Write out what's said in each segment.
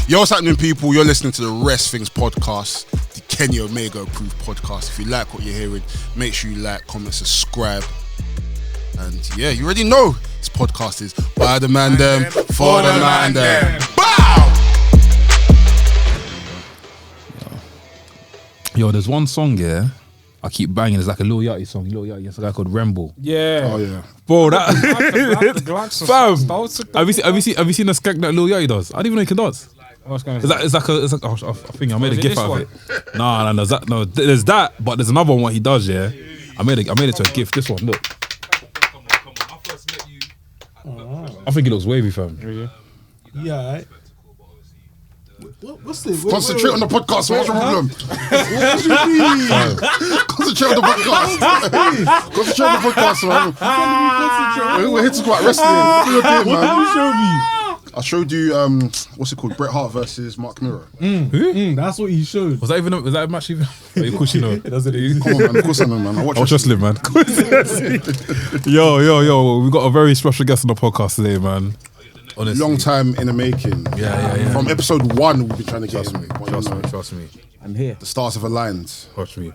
Yo, what's happening, people? You're listening to the WrestHINGS podcast, the Kenny Omega approved podcast. If you like what you're hearing, make sure you like, comment, subscribe. And yeah, you already know this podcast is by the man them, for the man them. Bow! Yo, there's one song, yeah, I keep banging. It's like a Lil Yachty song. Lil Yachty, it's a guy called Remble. Yeah. Oh yeah. Bro, that fam. Have you seen the skank that Lil Yachty does? I didn't even know he can dance. What's going on? It's like oh, I think I made a gif out of it. No, there's that, but there's another one what he does, yeah. I made it to a gif. This one, look. I think it looks wavy, fam. Yeah. What's this? Concentrate on the podcast. What's your problem? What do you mean? Concentrate on the podcast. Concentrate on the podcast, man. We're here to talk about wrestling. What are you doing, man? What did you show me? I showed you what's it called? Bret Hart versus Mark Miro. That's what he showed. Was that a match even? Of course you know. Doesn't it? Come on, man. Of course I know, man. I watch wrestling, man. Yo. We got a very special guest on the podcast today, man. Honestly. Long time in the making. Yeah. From episode 1, we've been trying to get him. Trust me. I'm here. The stars have aligned. Trust me.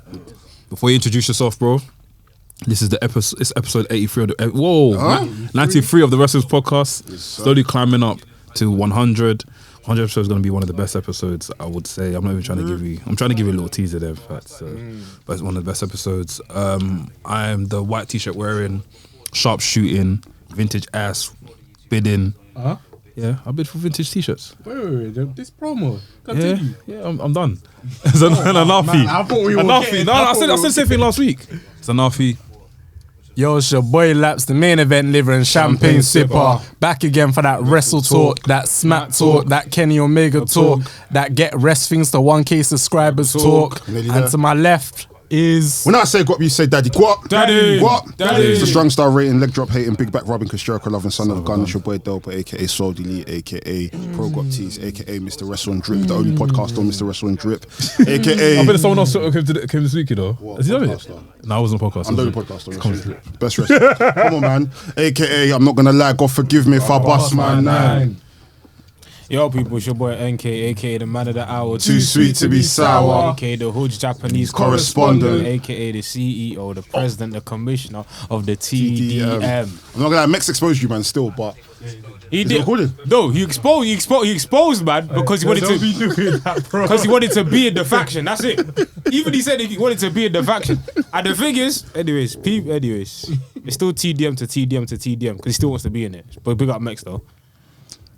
Before you introduce yourself, bro, this is it's episode 83 of the 93 of the WrestHINGS podcast. Yes, slowly climbing up to 100. 100 episodes is going to be one of the best episodes, I would say. I'm not even trying to give you. I'm trying to give you a little teaser there, in fact. But it's one of the best episodes. I'm the white t-shirt wearing, sharp shooting, vintage ass bidding. Yeah, I bid for vintage t-shirts. Wait, this promo. Continue. Yeah, I'm done. It's an Anarfi. I thought we were Anarfi. No, I said the same thing last week. It's Anarfi. Yo, it's your boy Laps, the main event liver and champagne sipper. Back again for that wrestle talk, that smack talk, that Kenny Omega talk, that get WrestHINGS to 1K subscribers talk. And to my left is... When I say guap, you say daddy. Guap. Daddy. Guap. Daddy. It's the strong star rating, leg drop hating, big back rubbing, cause Jericho loving, son of the gun. It's your boy Delpa, aka Soul Delete, aka Pro Guap Tees, aka Mr. Wrestle and Drip, the only podcast on Mr. Wrestle and Drip, aka... I bet someone else came this week, you know. What, has he done it? podcast, No, I wasn't a podcast. I'm doing a podcast on Wrestle and Drip. Best wrestler. Come on, man. Aka, I'm not gonna lie, God forgive me if I bust my nine. Yo, people, it's your boy NK, aka the man of the hour. Too sweet to be sour. AKA the Hood Japanese Correspondent. AKA the CEO, the president, the commissioner of the TDM. I'm not gonna lie, Mex exposed you, man, still, but... He Is it did. recorded? No, he exposed, man, because he wanted to. Because he wanted to be in the faction. That's it. Even he said he wanted to be in the faction. And the thing is, anyways, it's still TDM to TDM to TDM because he still wants to be in it. But big up Mex though.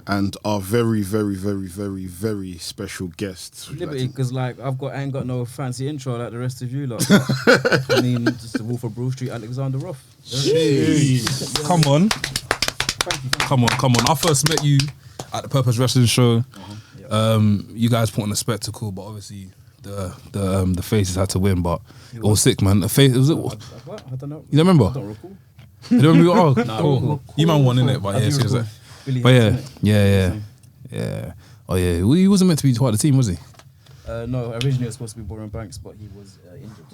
And our very, very, very, very, very special guest. Liberty, because I ain't got no fancy intro like the rest of you lot. I mean, just the Wolf of Broad Street, Alexander Roth. Jeez. Come on. I first met you at the Purpose Wrestling show. You guys put on a spectacle, but obviously the faces had to win. But it was sick, man. The face, was it? What? I don't know. You don't remember? I don't recall. You don't remember? Oh, Nah, cool. You man won, innit? But yeah, seriously. But yeah. Oh yeah, he wasn't meant to be part of the team, was he? No, originally it was supposed to be Warren Banks, but he was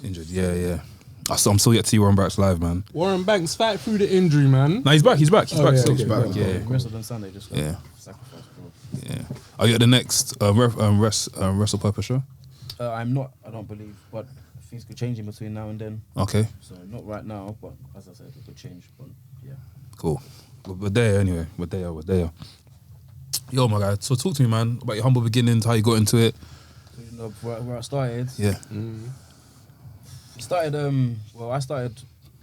injured. Yeah. I'm still yet to see Warren Banks live, man. Warren Banks fight through the injury, man. No, he's back. He's back. Yeah, Still. okay. Back. Yeah. Wrestled on Sunday, just sacrifice, bro. Yeah. Are you at the next Wrestle Purpose show? I'm not, I don't believe, but things could change in between now and then. Okay. So not right now, but as I said, it could change. But yeah. Cool. We're there anyway. We're there. Yo, my guy. So talk to me, man, about your humble beginnings, how you got into it. So, you know, where I started. Yeah. I started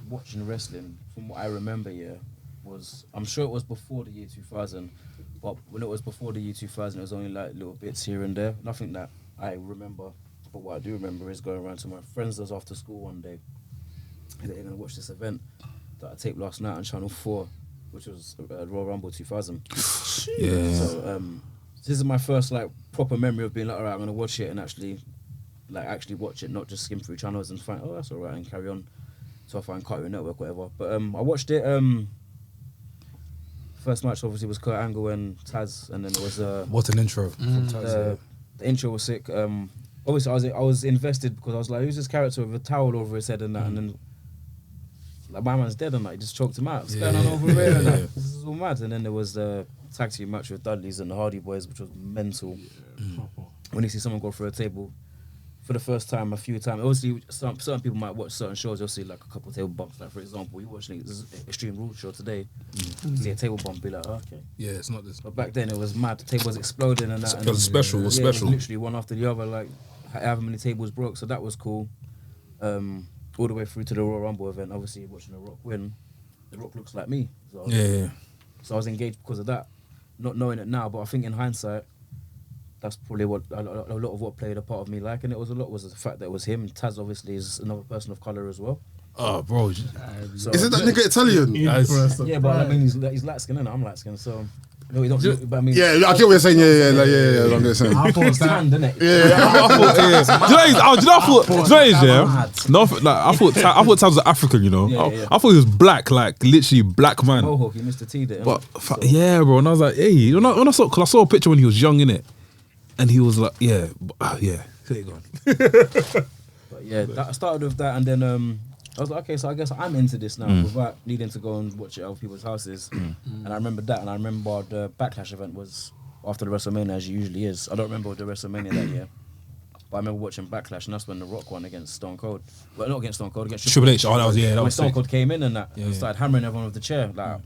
watching wrestling from what I remember. I'm sure it was before the year 2000, but when it was before the year 2000, it was only like little bits here and there. Nothing that I remember, but what I do remember is going around to my friends' house after school one day. And they're gonna watch this event that I taped last night on Channel 4, which was Royal Rumble 2000. Yeah. So this is my first proper memory of being like, all right, I'm gonna watch it and actually watch it, not just skim through channels and find, oh, that's all right, and carry on till I find Cartoon Network, whatever. But I watched it. First match obviously was Kurt Angle and Taz, and then there was what an intro from Taz. The intro was sick. Obviously I was invested because I was like, who's this character with a towel over his head and that, and then like my man's dead and he just choked him out. What's going on over here? And this is all mad. And then there was tag team match with Dudley's and the Hardy Boys, which was mental. When you see someone go through a table for the first time, a few times, obviously certain people might watch certain shows, you'll see like a couple of table bumps. Like for example, you watching Extreme Rules show today, you see a table bump, be like, oh, okay. Yeah, it's not this. But back then it was mad. The table was exploding and that. It was special. It was It special. was literally one after the other, like however many tables broke. So that was cool. All the way through to the Royal Rumble event. Obviously, watching The Rock win, The Rock looks like me. So So I was engaged because of that, not knowing it now. But I think in hindsight, that's probably what a lot of what played a part of me liking it was the fact that it was him. Taz obviously is another person of color as well. Oh, bro. So, Isn't that nigga Italian? yeah, but I mean he's light skinned and I'm light skinned, so no, he don't. But I mean, Yeah, I get what you're saying. Yeah. I'm just saying. I thought it's that. tanned, isn't it? Do you know, I thought Taz was African, you know. Yeah. I thought he was black, like literally black man. Mohawk, he Mr. T there. But yeah, bro, and I was like, hey, when I saw, cause I saw a picture when he was young, innit, and he was like, yeah. There you go. But yeah, that started with that, and then I was like, okay, so I guess I'm into this now without needing to go and watch it at other people's houses. And I remember that, and I remember the Backlash event was after the WrestleMania, as it usually is. I don't remember the WrestleMania that year, but I remember watching Backlash, and that's when The Rock won against Stone Cold. Well, not against Stone Cold, against Triple H. Oh, that was when was Stone sick. Cold came in and that Yeah, and yeah. started hammering everyone with the chair, like,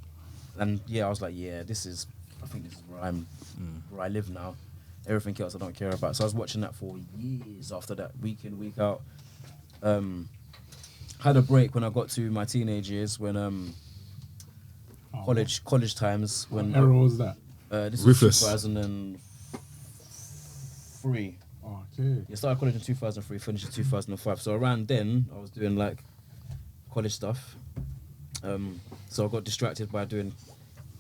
and yeah, I was like, yeah, I think this is where I live now. Everything else I don't care about. So I was watching that for years after that, week in, week out. Had a break when I got to my teenage years, when college times, when What era was that? this Ruthless. was 2003. Okay. Yeah, started college in 2003, finished in 2005. So around then, I was doing like college stuff. So I got distracted by doing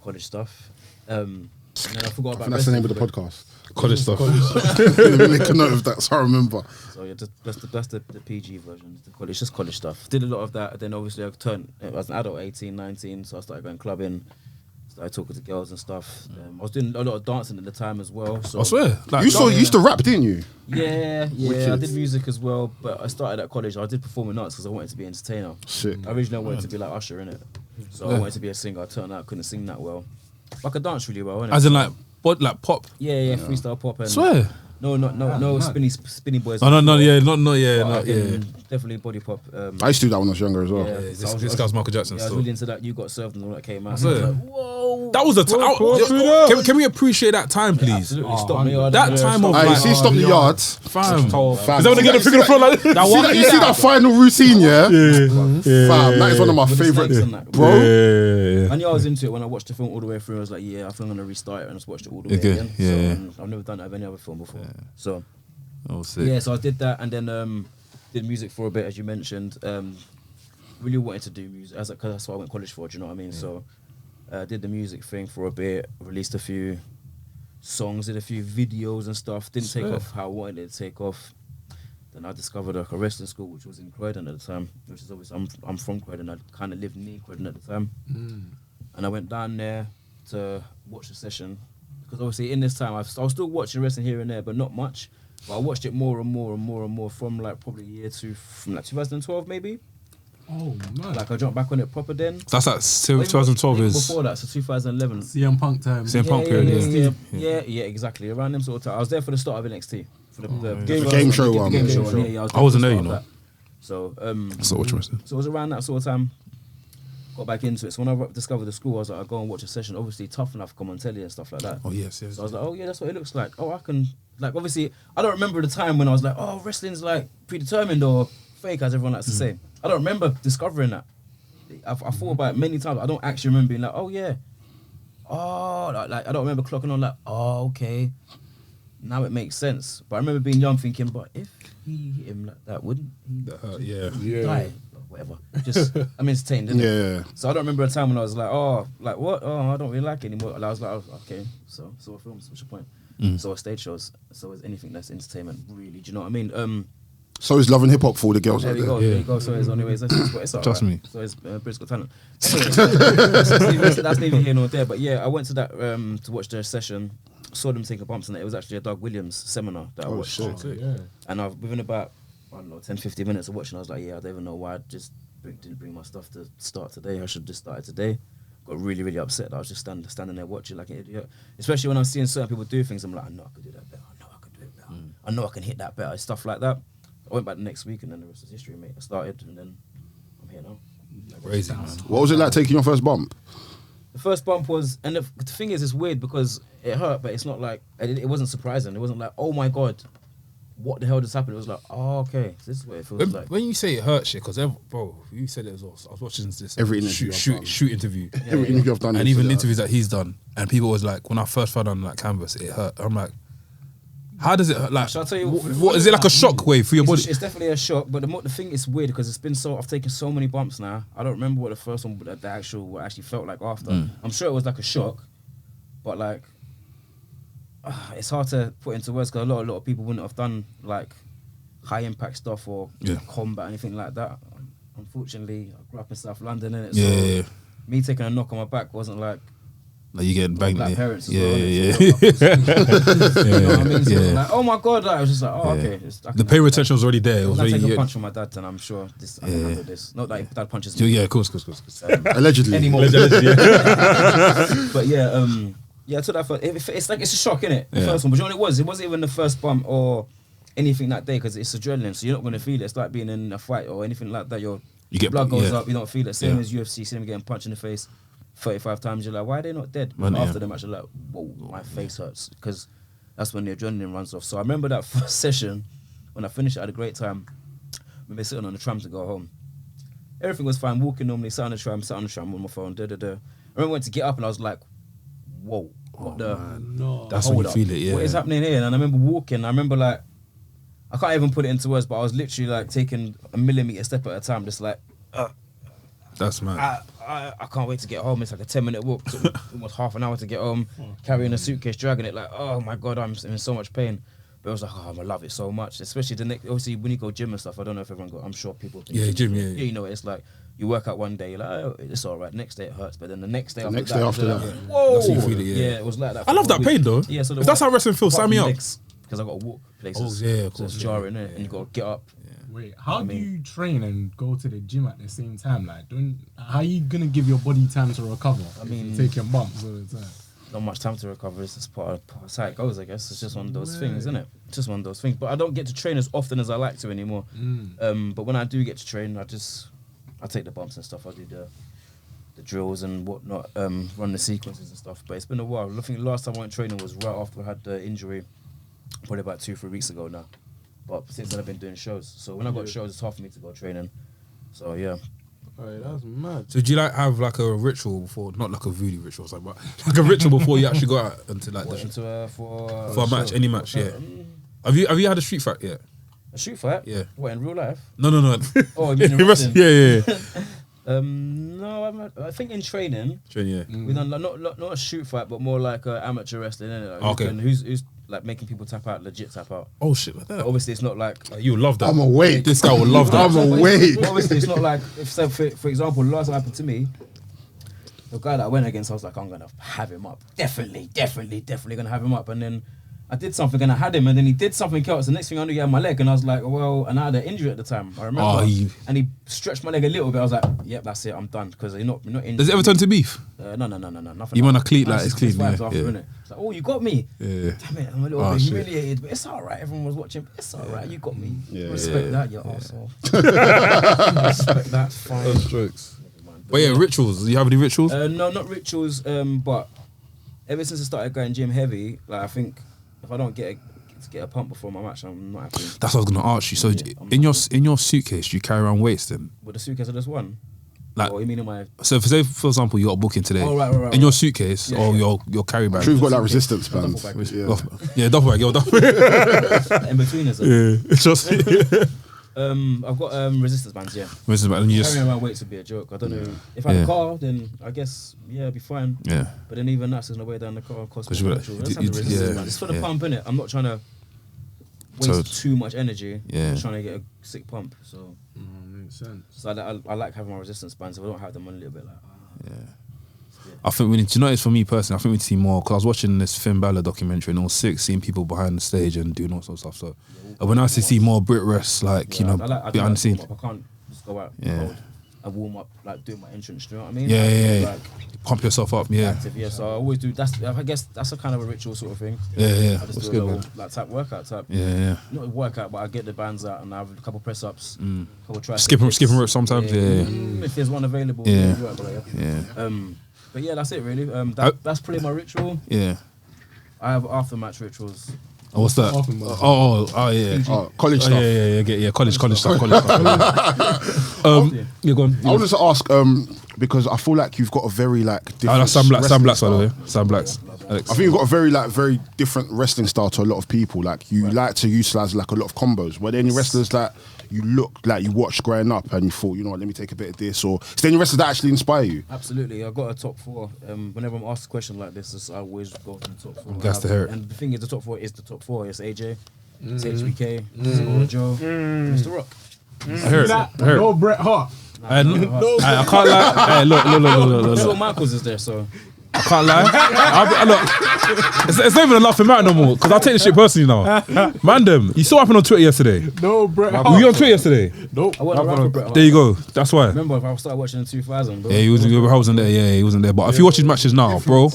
college stuff. And then I forgot about That's the name of the wrestling. podcast. College stuff. Make a note of that so I remember. So yeah, that's the PG version. It's just college stuff. Did a lot of that. Then obviously I was an adult, 18, 19, so I started going clubbing. Started talking to girls and stuff. I was doing a lot of dancing at the time as well. So I swear. Like, You used to rap, didn't you? Yeah, Wicked. I did music as well, but I started at college. I did performing arts because I wanted to be an entertainer. Shit. Originally, I wanted to be like Usher in it, so I wanted to be a singer. I turned out I couldn't sing that well, but I could dance really well. Innit? as in like pop. yeah, freestyle pop and Swear. no spinny boys. Oh no, not yeah. Definitely body pop. I used to do that when I was younger as well. Yeah. This guy's Michael Jackson Yeah, I was still. really into that. You Got Served and all that came out. I swear. Like, whoa, That was the time. Can we appreciate that time, please? absolutely stop me. That time of Aye, like, see, stop the yard. fam. Is Fam. that when they get the finger in the front like this? You see that final routine, yeah? Fam, that is one of my With the favourite, snakes and that. bro. Yeah. I knew I was into it when I watched the film all the way through. I was like, yeah, I think I'm gonna restart it and just watch it all the way Okay, again. yeah, So, yeah. I've never done that with any other film before. So Oh, sick. yeah, so I did that and then did music for a bit, as you mentioned. Really wanted to do music, cause that's what I went to college for. Do you know what I mean? So did the music thing for a bit, released a few songs, did a few videos and stuff. Didn't take off how I wanted it to take off. Then I discovered like a wrestling school, which was in Croydon at the time, which is obviously I'm from Croydon. I kind of lived near Croydon at the time, and I went down there to watch the session because obviously in this time I was still watching wrestling here and there, but not much. But I watched it more and more from like probably from like 2012 maybe. Oh man. Like I jumped back on it proper then. That's like 2012 is. Before that, so 2011. CM Punk time. CM Punk period. Yeah, exactly. Around them sort of time. I was there for the start of NXT. For the game show one. The game show one. Yeah, I wasn't for the there, start you know. of that. So So what you wrestling? So it was around that sort of time. Got back into it. So when I discovered the school, I was like, I'll go and watch a session. Obviously, Tough Enough come on telly and stuff like that. Oh yes. So I was like, oh yeah, that's what it looks like. Oh, I can like obviously I don't remember the time when I was like, oh, wrestling's like predetermined or fake, as everyone likes to say. I don't remember discovering that. I thought about it many times. I don't actually remember being like, oh yeah, oh like I don't remember clocking on like, oh okay, now it makes sense. But I remember being young thinking, but if he hit him like that, wouldn't he die? Whatever. Just I'm entertained, isn't it? Yeah. So I don't remember a time when I was like, oh, like what? Oh, I don't really like it anymore. And I was like, oh, okay, so a films, what's your point? So a stage shows, so is anything that's entertainment, really? Do you know what I mean? So is Love and Hip Hop for all the girls There out we there. go, there you go. So it's anyways, it's all Trust right. me. So it's British Got Talent. Anyway, that's neither here nor there. But yeah, I went to that to watch their session. Saw them take a bumps, and it was actually a Doug Williams seminar that I watched. shit. Yeah. And within about, I don't know, 10, 15 minutes of watching, I was like, yeah, I don't even know why I just didn't bring my stuff to start today. I should just start it today. got really, really upset that I was just standing there watching like an idiot. Especially when I'm seeing certain people do things, I'm like, I know I could do that better. I know I could do it better. I know I can hit that better. Stuff like that. I went back the next week and then the rest is history, mate. I started and then I'm here now. Crazy, man. What was it like taking your first bump? The first bump was, and the thing is, it's weird because it hurt, but it's not like, it wasn't surprising. It wasn't like, oh my God, what the hell just happened? It was like, oh, okay, this is what it feels like. When you say it hurts, shit, because bro, you said it as well. I was watching this Every interview shoot interview, Every interview I've done, and even interviews that he's done, and people was like, when I first fell on that canvas, it hurt. I'm like, how does it hurt? Like, Shall I tell you what is it like a shock wave through your body? It's definitely a shock, but the thing is weird because it's been I've taken so many bumps now. I don't remember what the first one, what actually felt like after. I'm sure it was like a shock, but like, it's hard to put into words because a lot of people wouldn't have done like high impact stuff or combat or anything like that. Unfortunately, I grew up in South London, innit? So me taking a knock on my back wasn't like. Like you getting banged, like parents as well, yeah. You know what I mean? So it was like, oh my God, like, I was just like, oh okay. The pain retention was already there. It was I really take a punch from my dad, and I'm sure I can handle this. Not like dad punches me. Yeah, of course. Allegedly. Anymore. But yeah, I took that first. It's like it's a shock, innit? The first one, but you know what it was? It wasn't even the first bump or anything that day because it's adrenaline, so you're not gonna feel it. It's like being in a fight or anything like that. You get blood goes up, you don't feel it. Same as UFC, same getting punched in the face 35 times. You're like, why are they not dead? But after the match, you're like, whoa, my face hurts because that's when the adrenaline runs off. So I remember that first session when I finished. I had a great time. I remember sitting on the tram to go home. Everything was fine. Walking normally, sat on the tram on my phone. I remember I went to get up and I was like, whoa, what the? No. That's when you feel it, yeah. What is happening here? And I remember walking. I remember like, I can't even put it into words, but I was literally like taking a millimeter step at a time, just like. That's mad. I can't wait to get home. It's like a 10-minute walk, took me almost half an hour to get home, carrying a suitcase, dragging it like, oh my God, I'm in so much pain. But I was like, oh, I'm gonna love it so much. Especially obviously when you go gym and stuff, I don't know if everyone I'm sure people think. Yeah, gym, yeah. You know, it's like, you work out one day, you're like, oh, it's all right. Next day it hurts, but then the next day after that, whoa. That's how you feel it, yeah, it was like that. I love that pain though. Yeah, so if that's how wrestling feels, sign me up. Because I got to walk places. Oh yeah, of So course. it's jarring, innit? And you got to get up. Wait, how do you train and go to the gym at the same time? Like, how are you gonna give your body time to recover? I mean, if you're taking bumps all the time. Not much time to recover. It's just part of how it goes, I guess. It's just one of those things, isn't it? It's just one of those things. But I don't get to train as often as I like to anymore. But when I do get to train, I take the bumps and stuff. I do the drills and whatnot, run the sequences and stuff. But it's been a while. I think the last time I went training was right after I had the injury, probably about 2-3 weeks ago now. But since then I've been doing shows. So when I got shows, it's hard for me to go training. So yeah. Alright, that's mad. So do you like have like a ritual before, not like a voodoo ritual, or something, but like a ritual before you actually go out into like For a match, any match, yeah. Have you had a street fight yet? A street fight? Yeah. What, in real life? No. Oh, you mean in wrestling? Yeah. No, I think in training. Yeah. We done like, not a shoot fight, but more like amateur wrestling, innit? Like, Okay. Who's like making people tap out, legit tap out. Oh shit, like that. Obviously, it's not like. You would love that. I'm awake. This guy would love that. I'm awake. Obviously, it's not like if so for example, the last time happened to me. The guy that I went against, I was like, I'm gonna have him up. Definitely gonna have him up. And then I did something and I had him, and then he did something else. The next thing I knew, he had my leg, and I was like, well, and I had an injury at the time. I remember. And he stretched my leg a little bit. I was like, yep, that's it. I'm done because you're not injured. Does it ever turn to beef? No. Nothing. You want a cleat like it's clean, yeah. It's like, oh, you got me. Yeah. Damn it, I'm a little bit humiliated, but it's all right. Everyone was watching, but it's all right. You got me. Respect that, you arsehole. Respect that. Fine. Strokes. But yeah, rituals. Do you have any rituals? No, not rituals. But ever since I started going gym heavy, like I think if I don't get a pump before my match, I'm not happy. That's what I was gonna ask you. So in your suitcase, do you carry around weights then? With the suitcase, I just one. Like, what you mean in my? So for example, you got a booking today. Oh, right. In your suitcase or your carry bag. Sure, you've got that resistance band. Yeah, duffel bag. Duffel bag. In between us. Yeah, it's just. I've got resistance bands. Yeah. Resistance band. And you just carrying around weights would be a joke. I don't know. If I had a car, then I guess it'd be fine. Yeah. But then even that's there's no way down the car. Cost me you petrol. Let's have the resistance band. It's for the pump, innit? I'm not trying to waste too much energy. Yeah. I'm trying to get a sick pump. So. Makes sense. So I like having my resistance bands. If I don't have them, I'm a little bit like. I think we need to notice for me personally. I think we need to see more because I was watching this Finn Balor documentary and it was sick seeing people behind the stage and doing all sorts of stuff. So when I see more Brit Rest, like I be unseen. I can't just go out. Yeah. Cold. I warm up, like doing my entrance. Do you know what I mean? Yeah. Like, Pump yourself up, yeah. active, yeah. So I always do. I guess that's a kind of a ritual sort of thing. Yeah. I just That's do good, a little man. like type workout type. Yeah. Not a workout, but I get the bands out and I have a couple press ups, couple triceps. Skipping rope sometimes, yeah. If there's one available, Yeah. do it, but Yeah. But yeah, that's it really. That's pretty my ritual. Yeah. I have after match rituals. Oh, what's that? Oh, yeah. College stuff. Yeah. College stuff. You're gone. I wanted to ask, because I feel like you've got a very like different. That's Sam wrestling Blacks, by the way. style. Sam Blacks. I think you've got a very different wrestling style to a lot of people. Like you like to utilize like a lot of combos. Were there any wrestlers that you look like you watched growing up and you thought, you know what, let me take a bit of this? Or is there any wrestlers that actually inspire you? Absolutely, I got a top 4. Whenever I'm asked a question like this, I always go to the top 4. Glad to hear it. And the thing is, the top 4 is the top 4. It's AJ, it's HBK, it's Joe, Mr. Rock. I hear it. No Bret Hart. I can't lie. Hey, look. Shawn Michaels is there, so I can't lie. Look, it's not even a laughing matter no more because I take this shit personally now. Man, you saw what happened on Twitter yesterday. No Bret Hart. Were you on Twitter yesterday? Nope. I went around for Bret Hart. There you go. That's why. Remember, if I started watching in 2000, bro. Yeah, he wasn't there. Yeah, he wasn't there. But if you watch his matches now, bro,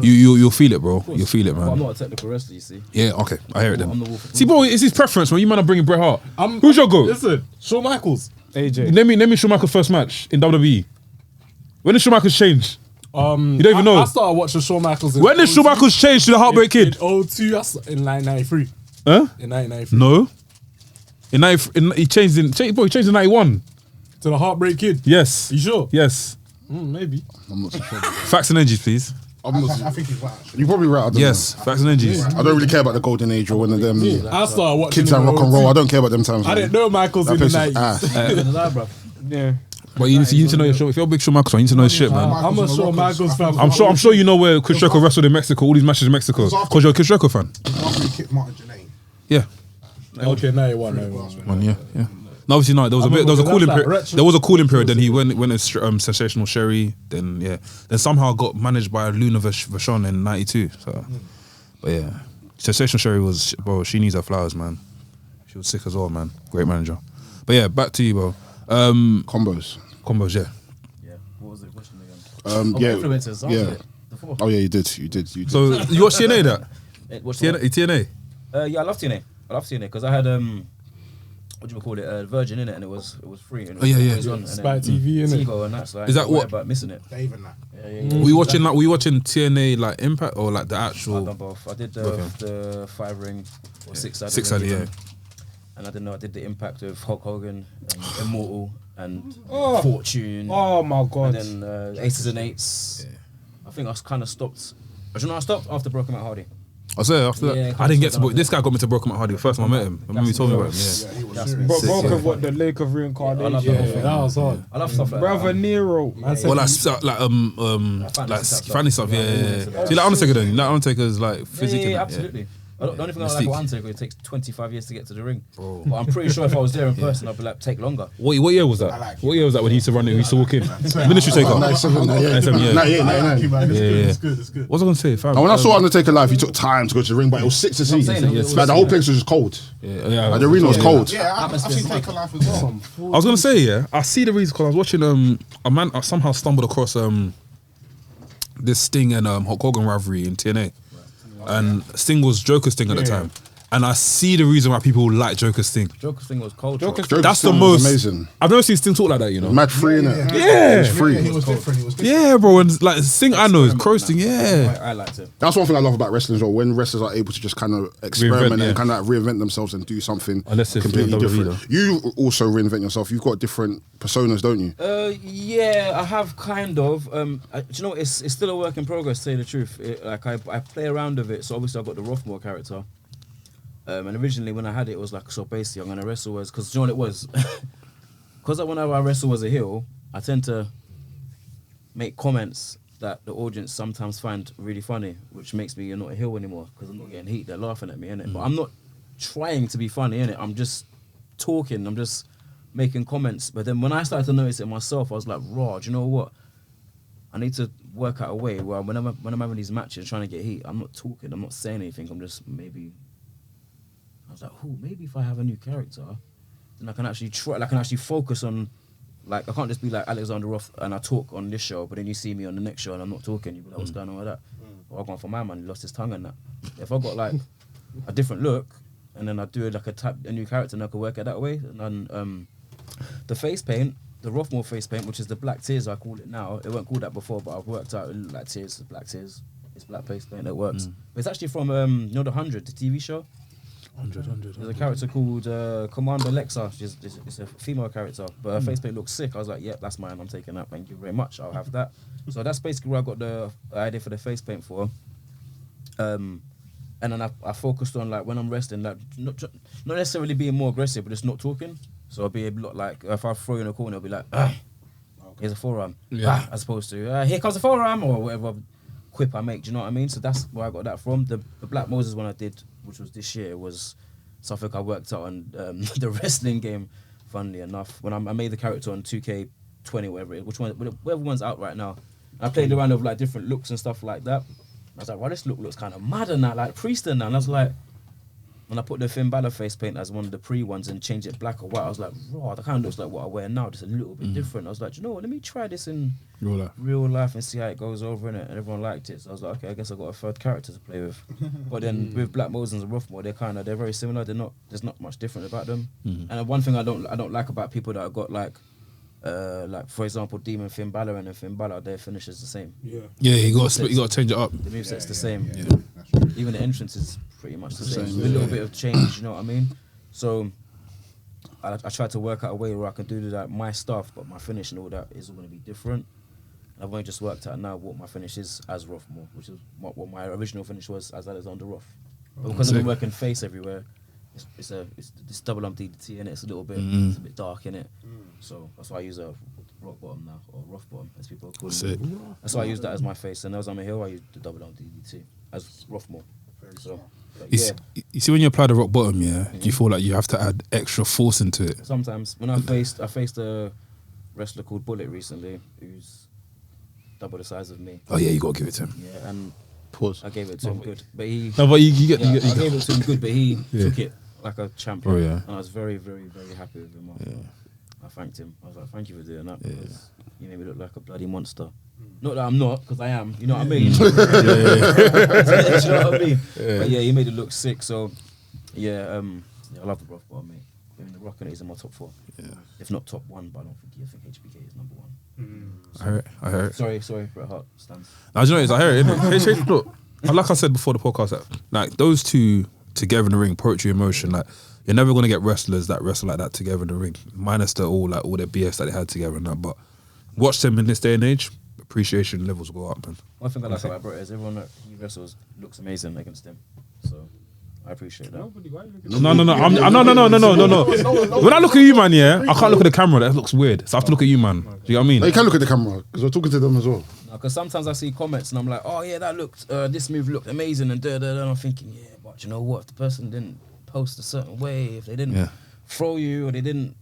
you'll feel it, bro. You'll feel it, But I'm man. not a technical wrestler, you see. Yeah, okay, I hear it I'm then. the wolf. See, bro, it's his preference when you man are bringing Bret Hart. Who's your goat? Listen, Shawn Michaels. AJ. Name me Shawn Michaels' first match in WWE. When did Shawn Michaels change? You don't even know. I started watching Shawn Michaels. When did Shawn Michaels change to the Heartbreak Kid? In 02, that's in 1993. Huh? In 1993. No. He changed in 91. To the Heartbreak Kid. Yes. You sure? Yes. Maybe. I'm not so sure. Facts and energies, please. I think he's right. You're probably right. I don't Yes. Facts and energies. know. I don't really care about the golden age or one of them I started watching kids him and in rock and roll. 02. I don't care about them times. I didn't know Michaels That in the place is 90s. ass. Bro. Yeah. But you need to know your show. If you're a big Shawn Michaels fan, you need to know his shit, man. I'm a Shawn Michaels fan. I'm sure you know where Chris Jericho wrestled in Mexico. All these matches in Mexico. Because you're a Chris Jericho fan. After he kicked Martin Jannetty. Yeah. Okay, 91. Man, yeah. No, obviously not. There was a cooling period. There was a cooling period. Then he went as Sensational Sherry. Then somehow got managed by Luna Vachon in '92. So, but yeah, Sensational Sherry was, bro. She needs her flowers, man. She was sick as well, man. Great manager. But yeah, back to you, bro. Combos. Combos, yeah. Yeah. What was the question again? Yeah. Influencers. Yeah. Answered it. The 4. Oh yeah, you did. So you watch TNA that? What's the TNA. Yeah, I love TNA. I love TNA because I had what do you call it? Virgin in it, and it was free. And it was yeah. always on, and Spike then TV, innit? TiVo and that. So I Is that ain't worried what- about missing it? Dave and that. Yeah. Were you watching TNA like Impact or like the I've actual done both. I did the 5-ring or 6-sided. 6-sided? ring Yeah. even. And I didn't know. I did the Impact of Hulk Hogan, and Immortal, and Fortune. Oh my god. And then Aces and Eights. I think I kind of stopped. Do you know I stopped after Broken Matt Hardy? I say after Yeah, that, I didn't get to. kinda This guy got me to Broken Matt Hardy the first time I met him. I remember you told me about him. Yeah. That's me. Broke yeah. of what the Lake of I love Reincarnation. that whole thing. That was hard. I love stuff like Brother that. Nero. Or like fancy stuff. Yeah. See, like Undertaker then. Like Undertaker's like physically. Yeah, absolutely. The only thing I like Mystique. about Undertaker, it takes 25 years to get to the ring. But I'm pretty sure if I was there in person, I'd be like, take longer. What year was that? like What year was that when he used to run it? He used to walk in. Ministry Taker. 97, 97, yeah. 98, I like 99. you, man. It's Yeah, good. yeah. It's good. It's good. What was I gonna say, fam? And when I saw Undertaker live, he took time to go to the ring, but it was sick to see. I'm saying, it was Like the whole place was just cold. Yeah, Like the arena was cold. Yeah, I've seen Taker Life as well. I was gonna say, yeah, I see the reason because I was watching a man. I somehow stumbled across this Sting and Hulk Hogan rivalry in TNA, and Sting was Joker's Sting at the time, and I see the reason why people like Joker's Sting. Joker's thing was cold. Joker's Joker's That's the Sting was most amazing. I've never seen Sting talk like that, you know. Mad free in it. Yeah. It's free. He was different. He was different. Yeah, bro, and like Sting, I know, Crow Sting, yeah. I liked it. That's one thing I love about wrestling as well. When wrestlers are able to just kind of experiment Reinvent, yeah. and kind of like reinvent themselves and do something Unless it's completely WWE different. You also reinvent yourself. You've got different personas, don't you? Yeah, I have kind of. Do you know what? It's still a work in progress. To say the truth, I play around with it. So obviously I've got the Rothmore character. And originally when I had it, it was like, so basically I'm gonna wrestle as, because you know what it was, because whenever I wrestle as a heel, I tend to make comments that the audience sometimes find really funny, which makes me not a heel anymore because I'm not getting heat. They're laughing at me, innit? But I'm not trying to be funny, innit? I'm just talking. I'm just making comments. But then when I started to notice it myself, I was like, raw, do you know what? I need to work out a way where when I'm having these matches trying to get heat, I'm not talking, I'm not saying anything. I'm just maybe. I was like, maybe if I have a new character, then I can actually try. I can actually focus on Like I can't just be like Alexander Roth and I talk on this show, but then you see me on the next show and I'm not talking. You be like, what's going on with that? Or I've gone for my man, he lost his tongue and that. If I got like a different look, and then I do like a new character, and I could work it that way. And then the face paint, the Rothmore face paint, which is the black tears I call it now. It weren't called that before, but I've worked out it looked like tears, black tears. It's black face paint that works. But it's actually from you know the 100, the TV show. 100. There's a character called Commander Lexa. It's a female character, but her face paint looks sick. I was like, yeah, that's mine. I'm taking that. Thank you very much. I'll have that. So that's basically where I got the idea for the face paint for. And then I focused on like when I'm wrestling, like not necessarily being more aggressive, but just not talking. So I'll be a lot like if I throw you in a corner, I'll be like, here's a forearm, as opposed to here comes a forearm or whatever quip I make. Do you know what I mean? So that's where I got that from. The Black Moses one I did, which was this year, was something I worked out on the wrestling game. Funnily enough, when I made the character on 2K20, whatever it is, whatever one's out right now, I played around with like different looks and stuff like that. I was like, wow, this look looks kind of mad and that, like priest and that. And I was like, when I put the Finn Balor face paint as one of the pre ones and changed it black or white, I was like, raw, that kind of looks like what I wear now, just a little bit different. I was like, you know what, let me try this in real life and see how it goes over in it. And everyone liked it. So I was like, okay, I guess I got a third character to play with. But then with Black Moses and Rothmore, they're very similar. There's not much different about them. And one thing I don't like about people that have got like for example, Demon Finn Balor and Finn Balor, their finish is the same. Yeah, you got to change it up. The moveset's the same. Even the entrance is pretty much the same. With a little bit of change, you know what I mean? So I try to work out a way where I can do that, my stuff, but my finish and all that is going to be different. I've only just worked out now what my finish is as Rothmore, which is what my original finish was as Alexander Roth. But because I've been working face everywhere, it's double ump DDT and it's a little bit it's a bit dark in it. So that's why I use a rock bottom now, or rough bottom as people call it. That's why I use that as my face. And as I'm a heel, I use the double ump DDT as Rothmore. So you see when you apply the rock bottom, do you feel like you have to add extra force into it? Sometimes when I faced a wrestler called Bullet recently, who's double the size of me. Oh yeah, you gotta give it to him. Yeah, and pause. I gave it to him good, but he. No, but you get. I gave it to him good, but he took it like a champion. Oh yeah. And I was very, very, very happy with him. I thanked him. I was like, thank you for doing that because you made me look like a bloody monster. Not that I'm not, because I am. You know what I mean? You know what I mean? But yeah, he made it look sick. So yeah, I love the rough bottom, mate. I mean, the Rock and it is in my top 4. Yeah. If not top 1, but I think HBK is number 1. So, I heard it. Sorry, Bret Hart stands. No, do you know what it is? I heard it. Innit? Look, like I said before the podcast, like those two together in the ring, poetry in motion, like you're never gonna get wrestlers that wrestle like that together in the ring, minus all their BS that they had together and that. But watch them in this day and age, appreciation levels will go up, man. One thing I like about Bret is everyone that he wrestles looks amazing against him. So I appreciate that. No. When I look at you, man, I can't look at the camera. That looks weird. So I have to look at you, man. Do you know what I mean? No, you can look at the camera because we're talking to them as well. Because sometimes I see comments and I'm like, oh yeah, that looked, this move looked amazing and and I'm thinking, yeah, but you know what? If the person didn't post a certain way, if they didn't throw you or they didn't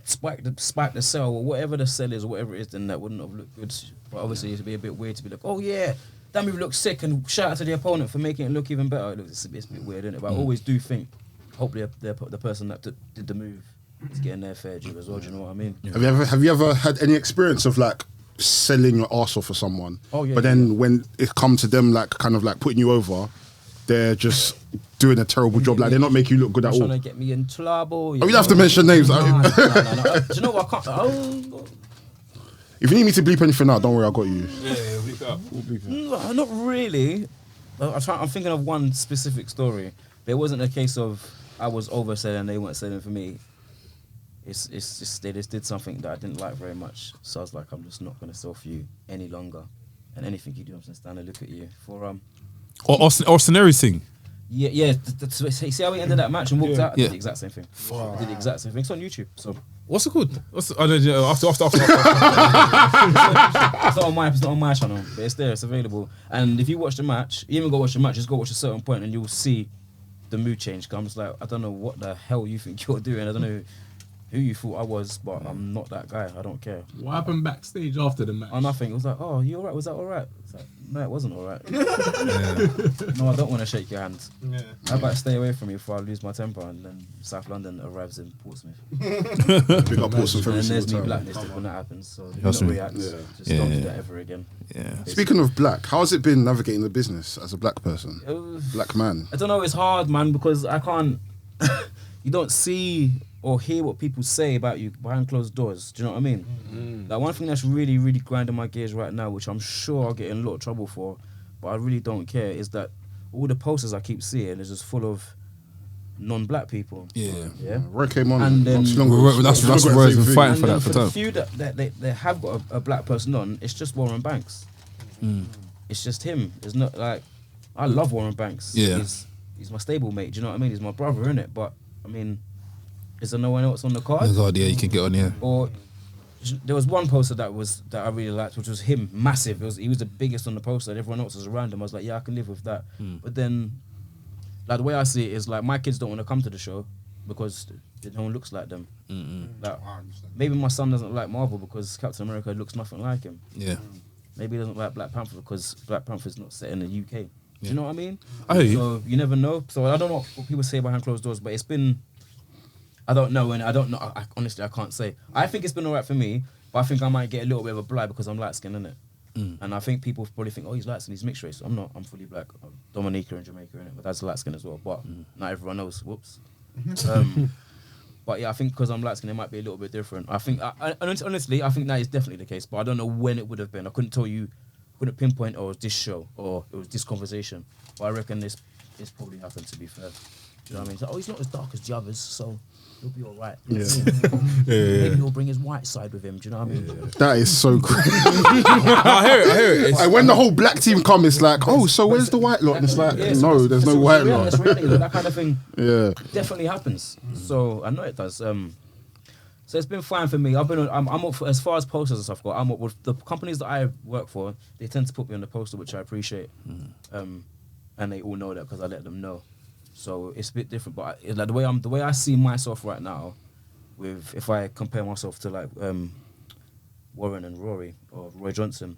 spike the cell or whatever the cell is or whatever it is, then that wouldn't have looked good. But obviously it'd be a bit weird to be like, oh yeah, that move looks sick, and shout out to the opponent for making it look even better. It's a bit weird, isn't it? But I always do think, hopefully the person that did the move is getting their fair due as well. Do you know what I mean? Yeah. Have you ever had any experience of like selling your arse off for someone? Oh yeah. But then when it comes to them like kind of like putting you over, they're just doing a terrible job. Like they're not making you look good at all. Trying to get me in trouble. You don't have to mention names. No. Do you know what? I can't. If you need me to bleep anything out, don't worry, I got you. Yeah, bleep it up. We'll bleep it. No, not really. I'm thinking of one specific story. But it wasn't a case of I was overselling and they weren't selling for me. It's just they just did something that I didn't like very much. So I was like, I'm just not going to sell for you any longer. And anything you do, I'm just going to stand and look at you for Or scenario thing. Yeah. See how we ended that match and walked out? I did the exact same thing. I did the exact same thing. It's on YouTube. So what's it called? After. It's not on my channel, but it's there. It's available. And if you watch the match, you even go watch the match. Just go watch a certain point, and you'll see the mood change. Cause I'm just like, I don't know what the hell you think you're doing. I don't know who you thought I was, but I'm not that guy. I don't care. What happened backstage after the match? Oh, nothing. It was like, oh, you alright? Was that alright? It's like, no, it wasn't alright. No, I don't want to shake your hand. Yeah. How about stay away from me before I lose my temper and then South London arrives in Portsmouth. Big up Portsmouth every And there's me single time. blacklisted when that happens. So do Trust not me. react. Yeah. Just don't do that ever again. Yeah. Speaking of black, how's it been navigating the business as a black person, It was- black man? I don't know, it's hard, man, because I can't. You don't see or hear what people say about you behind closed doors. Do you know what I mean? Like, one thing that's really, really grinding my gears right now, which I'm sure I'll get in a lot of trouble for, but I really don't care, is that all the posters I keep seeing is just full of non-black people. Yeah. Yeah. Roy came on. And then- not too long ago. That's Not too long ago, Roy's same been thing. fighting And for then that for for the time. few that they have got a black person on, it's just Warren Banks. It's just him. It's not like, I love Warren Banks. Yeah. He's my stable mate. Do you know what I mean? He's my brother, innit? But I mean, is there no one else on the card? Oh God, yeah, you can get on here. Or there was one poster that I really liked, which was him, massive. He was the biggest on the poster, and everyone else was around him. I was like, yeah, I can live with that. But then, like, the way I see it is like, my kids don't want to come to the show because no one looks like them. Like, maybe my son doesn't like Marvel because Captain America looks nothing like him. Yeah. Maybe he doesn't like Black Panther because Black Panther's not set in the UK. Do you know what I mean? I hear you. So you never know. So I don't know what people say behind closed doors, but it's been, I don't know, and I don't know. Honestly, I can't say. I think it's been alright for me, but I think I might get a little bit of a blight because I'm light skinned, innit? And I think people probably think, oh, he's light skinned, he's mixed race. I'm not. I'm fully black. I'm Dominica and Jamaica, innit? But that's light skinned as well. But not everyone knows. Whoops. But yeah, I think because I'm light skinned, it might be a little bit different. I think, honestly, I think that is definitely the case. But I don't know when it would have been. I couldn't tell you. Couldn't pinpoint, oh, it was this show or it was this conversation. But I reckon this probably happened, to be fair. Do you know what I mean? It's like, oh, he's not as dark as the others, so he'll be all right. You know what I mean? Maybe he'll bring his white side with him. Do you know what I mean? That is so crazy. I hear it. It's- And when the whole black team come, it's like, oh, so where's the white lot? And it's like, no, there's no white lot. That's really, that kind of thing Yeah. definitely happens. So I know it does. So it's been fine for me. I'm up for, as far as posters and stuff go, I'm up with the companies that I work for. They tend to put me on the poster, which I appreciate. And they all know that because I let them know. So it's a bit different. But like the way I see myself right now, with if I compare myself to like Warren and Rory or Roy Johnson,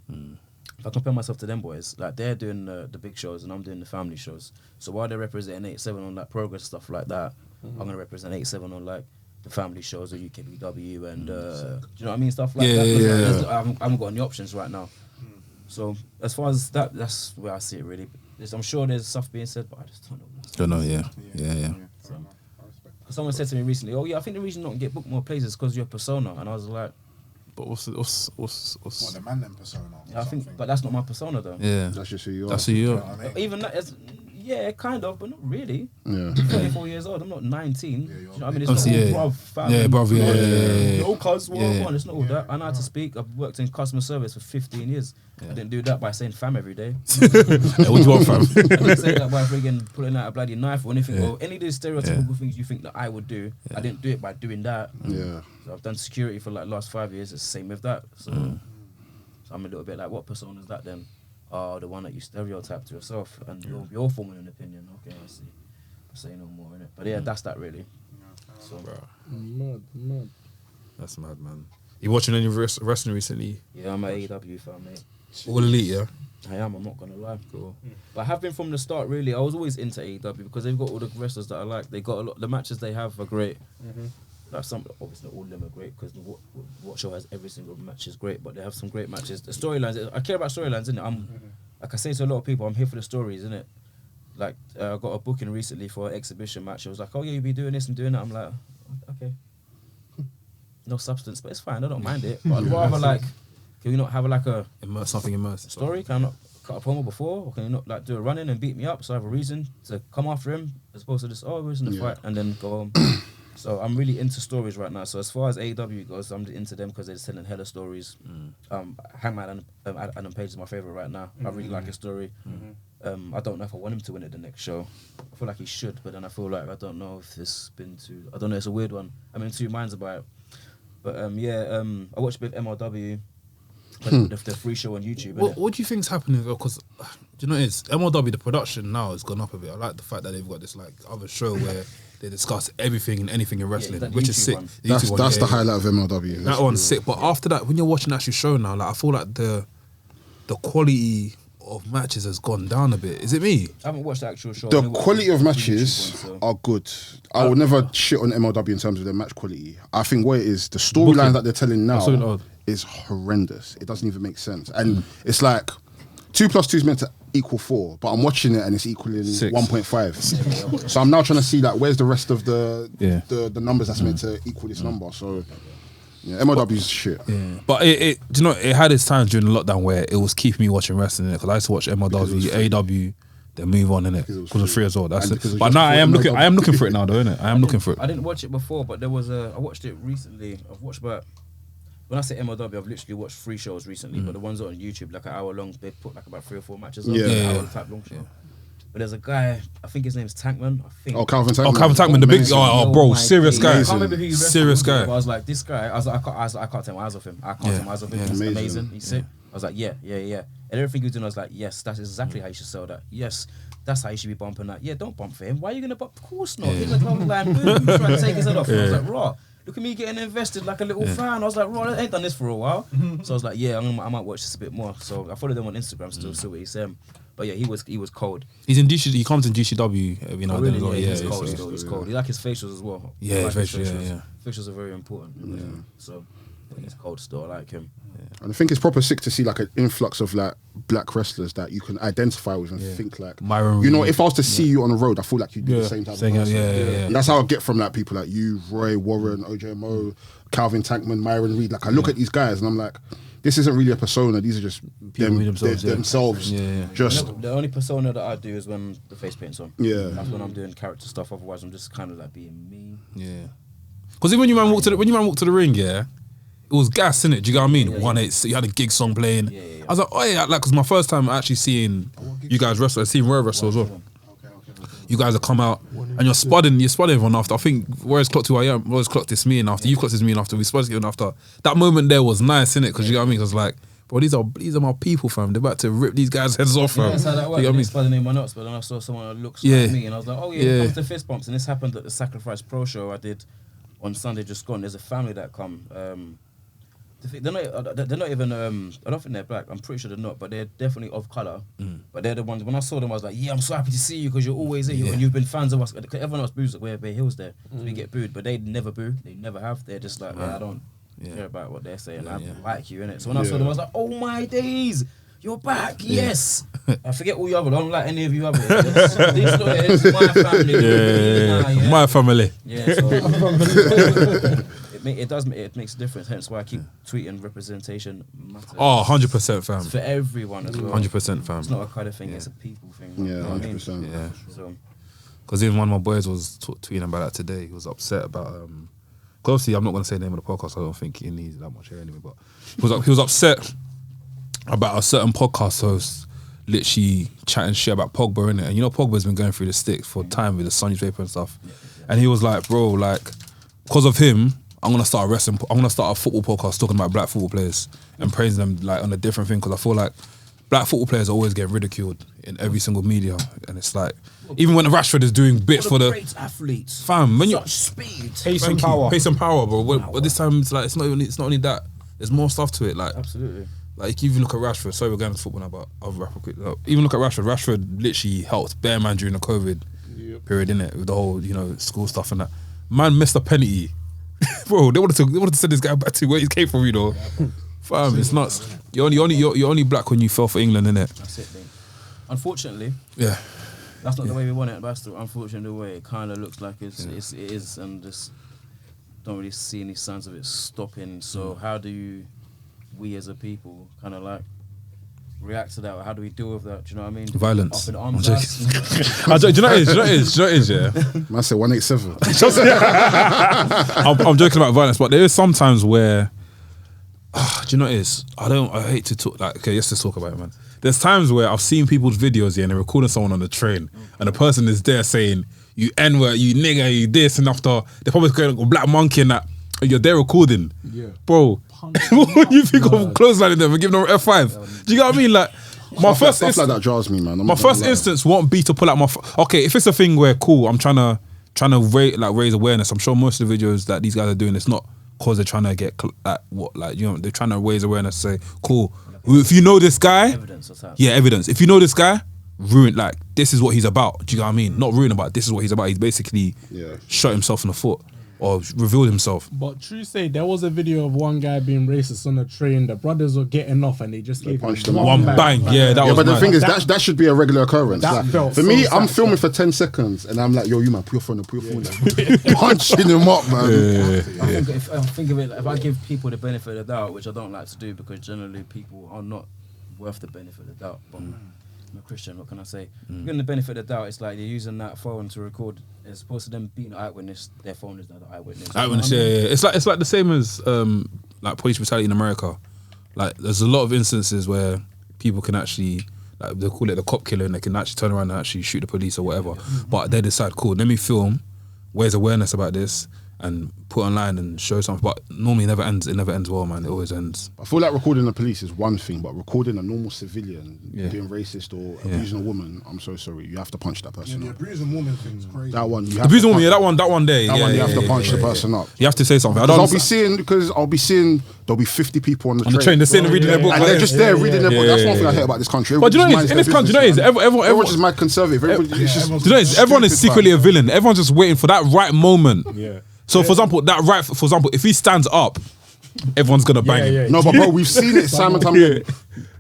if I compare myself to them boys, like they're doing the big shows and I'm doing the family shows. So while they're representing 8-7 on like Progress stuff like that, I'm gonna represent 8-7 on like the family shows or UKBW and do you know what I mean, stuff like that. Yeah. I haven't got any options right now. So as far as that, that's where I see it really. I'm sure there's stuff being said, but I just don't know. Don't know. Yeah. Someone said to me recently, "Oh yeah, I think the reason you don't get booked more places is because of your persona," and I was like, But what's What, the man them persona? "I think, but that's not my persona though." yeah? That's just who you are. That's who you are. I mean? Even that is, yeah, kind of, but not really. Yeah. 34 years old. I'm not 19. Do you know what I mean? It's Obviously, not all yeah. bruv, fam. Yeah, bruv, yeah. No cuz, what I Yeah. want. It's not all that. I know how to speak. I've worked in customer service for 15 years. I didn't do that by saying fam every day. Hey, what do you want, fam? I didn't say that by friggin' pulling out a bloody knife or anything. Or any of these stereotypical things you think that I would do. I didn't do it by doing that. Yeah. So I've done security for like the last 5 years. It's the same with that. So, so I'm a little bit like, what persona is that then? Oh, the one that you stereotype to yourself and you're forming an opinion. Okay, I see. I'll say no more in it. But yeah, that's that really. So, Mad. That's mad, man. You watching any wrestling recently? yeah, I'm an AEW fan, mate. All elite, yeah. I am, I'm not gonna lie. Cool. But I have been from the start, really. I was always into AEW because they've got all the wrestlers that I like. They got a lot. The matches they have are great. Like some, obviously, all of them are great because what show has every single match is great. But they have some great matches. The storylines, I care about storylines, innit? Like I say to a lot of people, I'm here for the stories, innit? Like I got a booking recently for an exhibition match. It was like, oh yeah, you'll be doing this and doing that. I'm like, okay. No substance, but it's fine. I don't mind it. But I'd rather like, can we not have like a Something immersive. story? Can I not cut a promo before? Or can you not like do a run-in and beat me up so I have a reason to come after him as opposed to just, oh, we're in the fight and then go home. So I'm really into stories right now. So as far as AEW goes, I'm into them because they're telling hella stories. Hangman Adam Page is my favorite right now. I really like his story. I don't know if I want him to win it the next show. I feel like he should, but then I feel like I don't know if this been too. I don't know. It's a weird one. I'm in two minds about it. But I watched a bit of MLW. the free show on YouTube. What do you think's happening? Because do you know what it is? MLW, the production now has gone up a bit. I like the fact that they've got this like other show where they discuss everything and anything in wrestling, which is sick. One. That's the highlight of MLW. That one's sick. But after that, when you're watching the actual show now, like I feel like the quality of matches has gone down a bit. Is it me? I haven't watched the actual show. The quality of matches are good. I would never shit on MLW in terms of their match quality. I think what it is, the storyline that they're telling now is horrendous. It doesn't even make sense. And it's like 2 + 2 is meant to equal 4, but I'm watching it and it's equaling 1.5. So I'm now trying to see like where's the rest of the numbers that's meant to equal this number. So yeah, MLW's shit. Yeah. But it you know, it had its times during the lockdown where it was keeping me watching wrestling, because I used to watch MLW, AEW, then move on, innit? Because it's free as well. That's it. But now I am looking for it now, though, innit? I am looking for it. I didn't watch it before, but there was I watched it recently. I've watched about, when I say MLW, I've literally watched 3 shows recently, but the ones on YouTube, like an hour long, they put like about 3 or 4 matches on. An hour type long show. But there's a guy, I think his name's Tankman. Calvin Tankman. Calvin Tankman, the big, bro, serious guy. I can't remember who he serious guy. But I was like, this guy, I can't take my eyes off him. He's amazing. He's sick. I was like, yeah. And everything he was doing, I was like, yes, that's exactly how you should sell that. Yes, that's how you should be bumping that. Yeah, don't bump for him. Why are you going to bump? Of course not. He's like, boom, trying to take his head off. I was like, raw. Look at me getting invested like a little fan. I was like, I ain't done this for a while. So I was like, yeah, I might watch this a bit more. So I followed him on Instagram still, see what he's saying. But yeah, he was cold. He's in DC. He comes in GCW every now and then as well. Yeah, he's cold still. He's cold. He like his facials as well. Yeah, like his facials. Yeah. Facials are very important. Yeah. So he's cold still. I like him. And I think it's proper sick to see like an influx of like black wrestlers that you can identify with and think like, Myron you know, Reed. if I was to see you on the road, I feel like you'd do the same type of person. Yeah. And that's how I get from like people like you, Roy, Warren, OJMO, Calvin Tankman, Myron Reed. Like I look at these guys and I'm like, this isn't really a persona. These are just themselves. Just the only persona that I do is when the face paint's on. Yeah, that's when I'm doing character stuff. Otherwise, I'm just kind of like being me. Yeah, because when you man walk to the ring, yeah, it was gas, innit? Do you get what I mean? 1-8, you had a gig song playing. Yeah. I was like, oh yeah, like because my first time actually seeing you guys wrestle, I seen Roy wrestle as well. You guys have come out and you're spudding everyone after. I think whereas clocked who I am, whereas clocked this me and after you clocked this me and after we spudded it after. That moment there was nice, innit? Because you know what I mean? I was like, bro, these are my people, fam. They're about to rip these guys' heads off, fam. Yeah, that's how that works. You know what I mean? Spudding anyone else, but then I saw someone that looks like me and I was like, oh yeah, it comes to fist bumps. And this happened at the Sacrifice Pro show I did on Sunday just gone. There's a family that come. They're not even. I don't think they're black. I'm pretty sure they're not, but they're definitely of color. But they're the ones. When I saw them, I was like, "Yeah, I'm so happy to see you because you're always here and you've been fans of us." Everyone else boos at Where Hill's there, so we get booed, but they never boo. They never have. They're just like, I don't care about what they're saying. I like you, innit? So when I saw them, I was like, "Oh my days, you're back!" Yes. I forget all you other. I don't like any of you other. This is my family. My family. Yeah. So, it makes a difference. Hence why I keep tweeting representation matters. Oh, 100%, fam. It's for everyone as well. 100%, fam. It's not a kind of thing. It's a people thing. Yeah, you know what 100%. I mean? Yeah. So, because even one of my boys was tweeting about that today. He was upset about. Cause obviously, I'm not going to say the name of the podcast. I don't think he needs that much here anyway. But he was upset about a certain podcast host literally chatting shit about Pogba, innit? And you know, Pogba's been going through the stick for time with the Sun newspaper and stuff. And he was like, bro, like, because of him, I'm gonna start a football podcast talking about black football players and praising them like on a different thing, because I feel like black football players always get ridiculed in every single media, and it's like even when Rashford is doing bits for the great athletes, fam, when you speed, pace and power, bro. But this time it's like it's not only that. There's more stuff to it. Like absolutely. Like if you look at Rashford, sorry we're going to football now, but I'll wrap up quick. Even look at Rashford. Rashford literally helped bear man during the COVID period, innit, with the whole school stuff and that. Man missed a penalty. Bro, they wanted to send this guy back to where he came from, Fam, it's nuts. You're only black when you fell for England, innit? That's it, mate. Unfortunately, that's not the way we want it. That's the unfortunate way it kind of looks like it is, and just don't really see any signs of it stopping. So how do we as a people kind of like react to that? How do we deal with that? Do you know what I mean? Violence. Up in arms. Do you know what it is? Yeah. I say 187. I'm joking about violence, but there is sometimes where, do you know what it is? I hate to talk, like, okay, let's just talk about it, man. There's times where I've seen people's videos and they're recording someone on the train and the person is there saying, you N-word, you nigger, you this, and after, they're probably going to go black monkey and that, and you're there recording. Yeah. Bro, What do you think of clotheslining them and giving them F5? Do you get what I mean? Like, my first stuff like that jars me, man. my first instance won't be to pull out my. Okay, if it's a thing where cool, I'm trying to raise awareness. I'm sure most of the videos that these guys are doing, it's not because they're trying to get they're trying to raise awareness. Say cool, if you know this guy, Evidence or something. yeah, evidence. If you know this guy, this is what he's about. Do you know what I mean? Not ruin about. This is what he's about. He's basically shot himself in the foot or revealed himself. But true say, there was a video of one guy being racist on the train. The brothers were getting off and they just gave him One bang. Yeah, that was. But the mad. thing is, that should be a regular occurrence. That Like, felt for so me, I'm sad. filming for 10 seconds and I'm like, yo, you man, put your phone down. Punching him up, man. I think of it, if I give people the benefit of the doubt, which I don't like to do because generally people are not worth the benefit of the doubt. But I'm a Christian, what can I say? Given the benefit of the doubt, it's like they're using that phone to record as opposed to them being an eyewitness, their phone is not the eyewitness. Eyewitness, yeah. It's like the same as like police brutality in America. Like there's a lot of instances where people can actually, like they call it the cop killer, and they can actually turn around and actually shoot the police or whatever. But they decide, cool, let me film, raise awareness about this, and put online and show something. But normally it never ends well, man. It always ends. I feel like recording the police is one thing, but recording a normal civilian being racist or abusing a woman, I'm so sorry. You have to punch that person The up. abusing woman thing's crazy. That one, you have Abusing to woman, punch- that one there. That one, you have to punch the person up. You have to say something. I'll be seeing there's 50 people on the train. They're sitting reading their book. And they're just there reading their book. That's one thing I hate about this country. But do you know, Everybody in this just country, minds you their know, business, man. everyone's Everyone's just mad conservative. Everybody, it's just do you know, everyone is stupid, secretly man. a villain. Everyone's just waiting for that right moment. Yeah. So, for example, if he stands up, everyone's gonna bang him. No, but bro, we've seen it time and time again.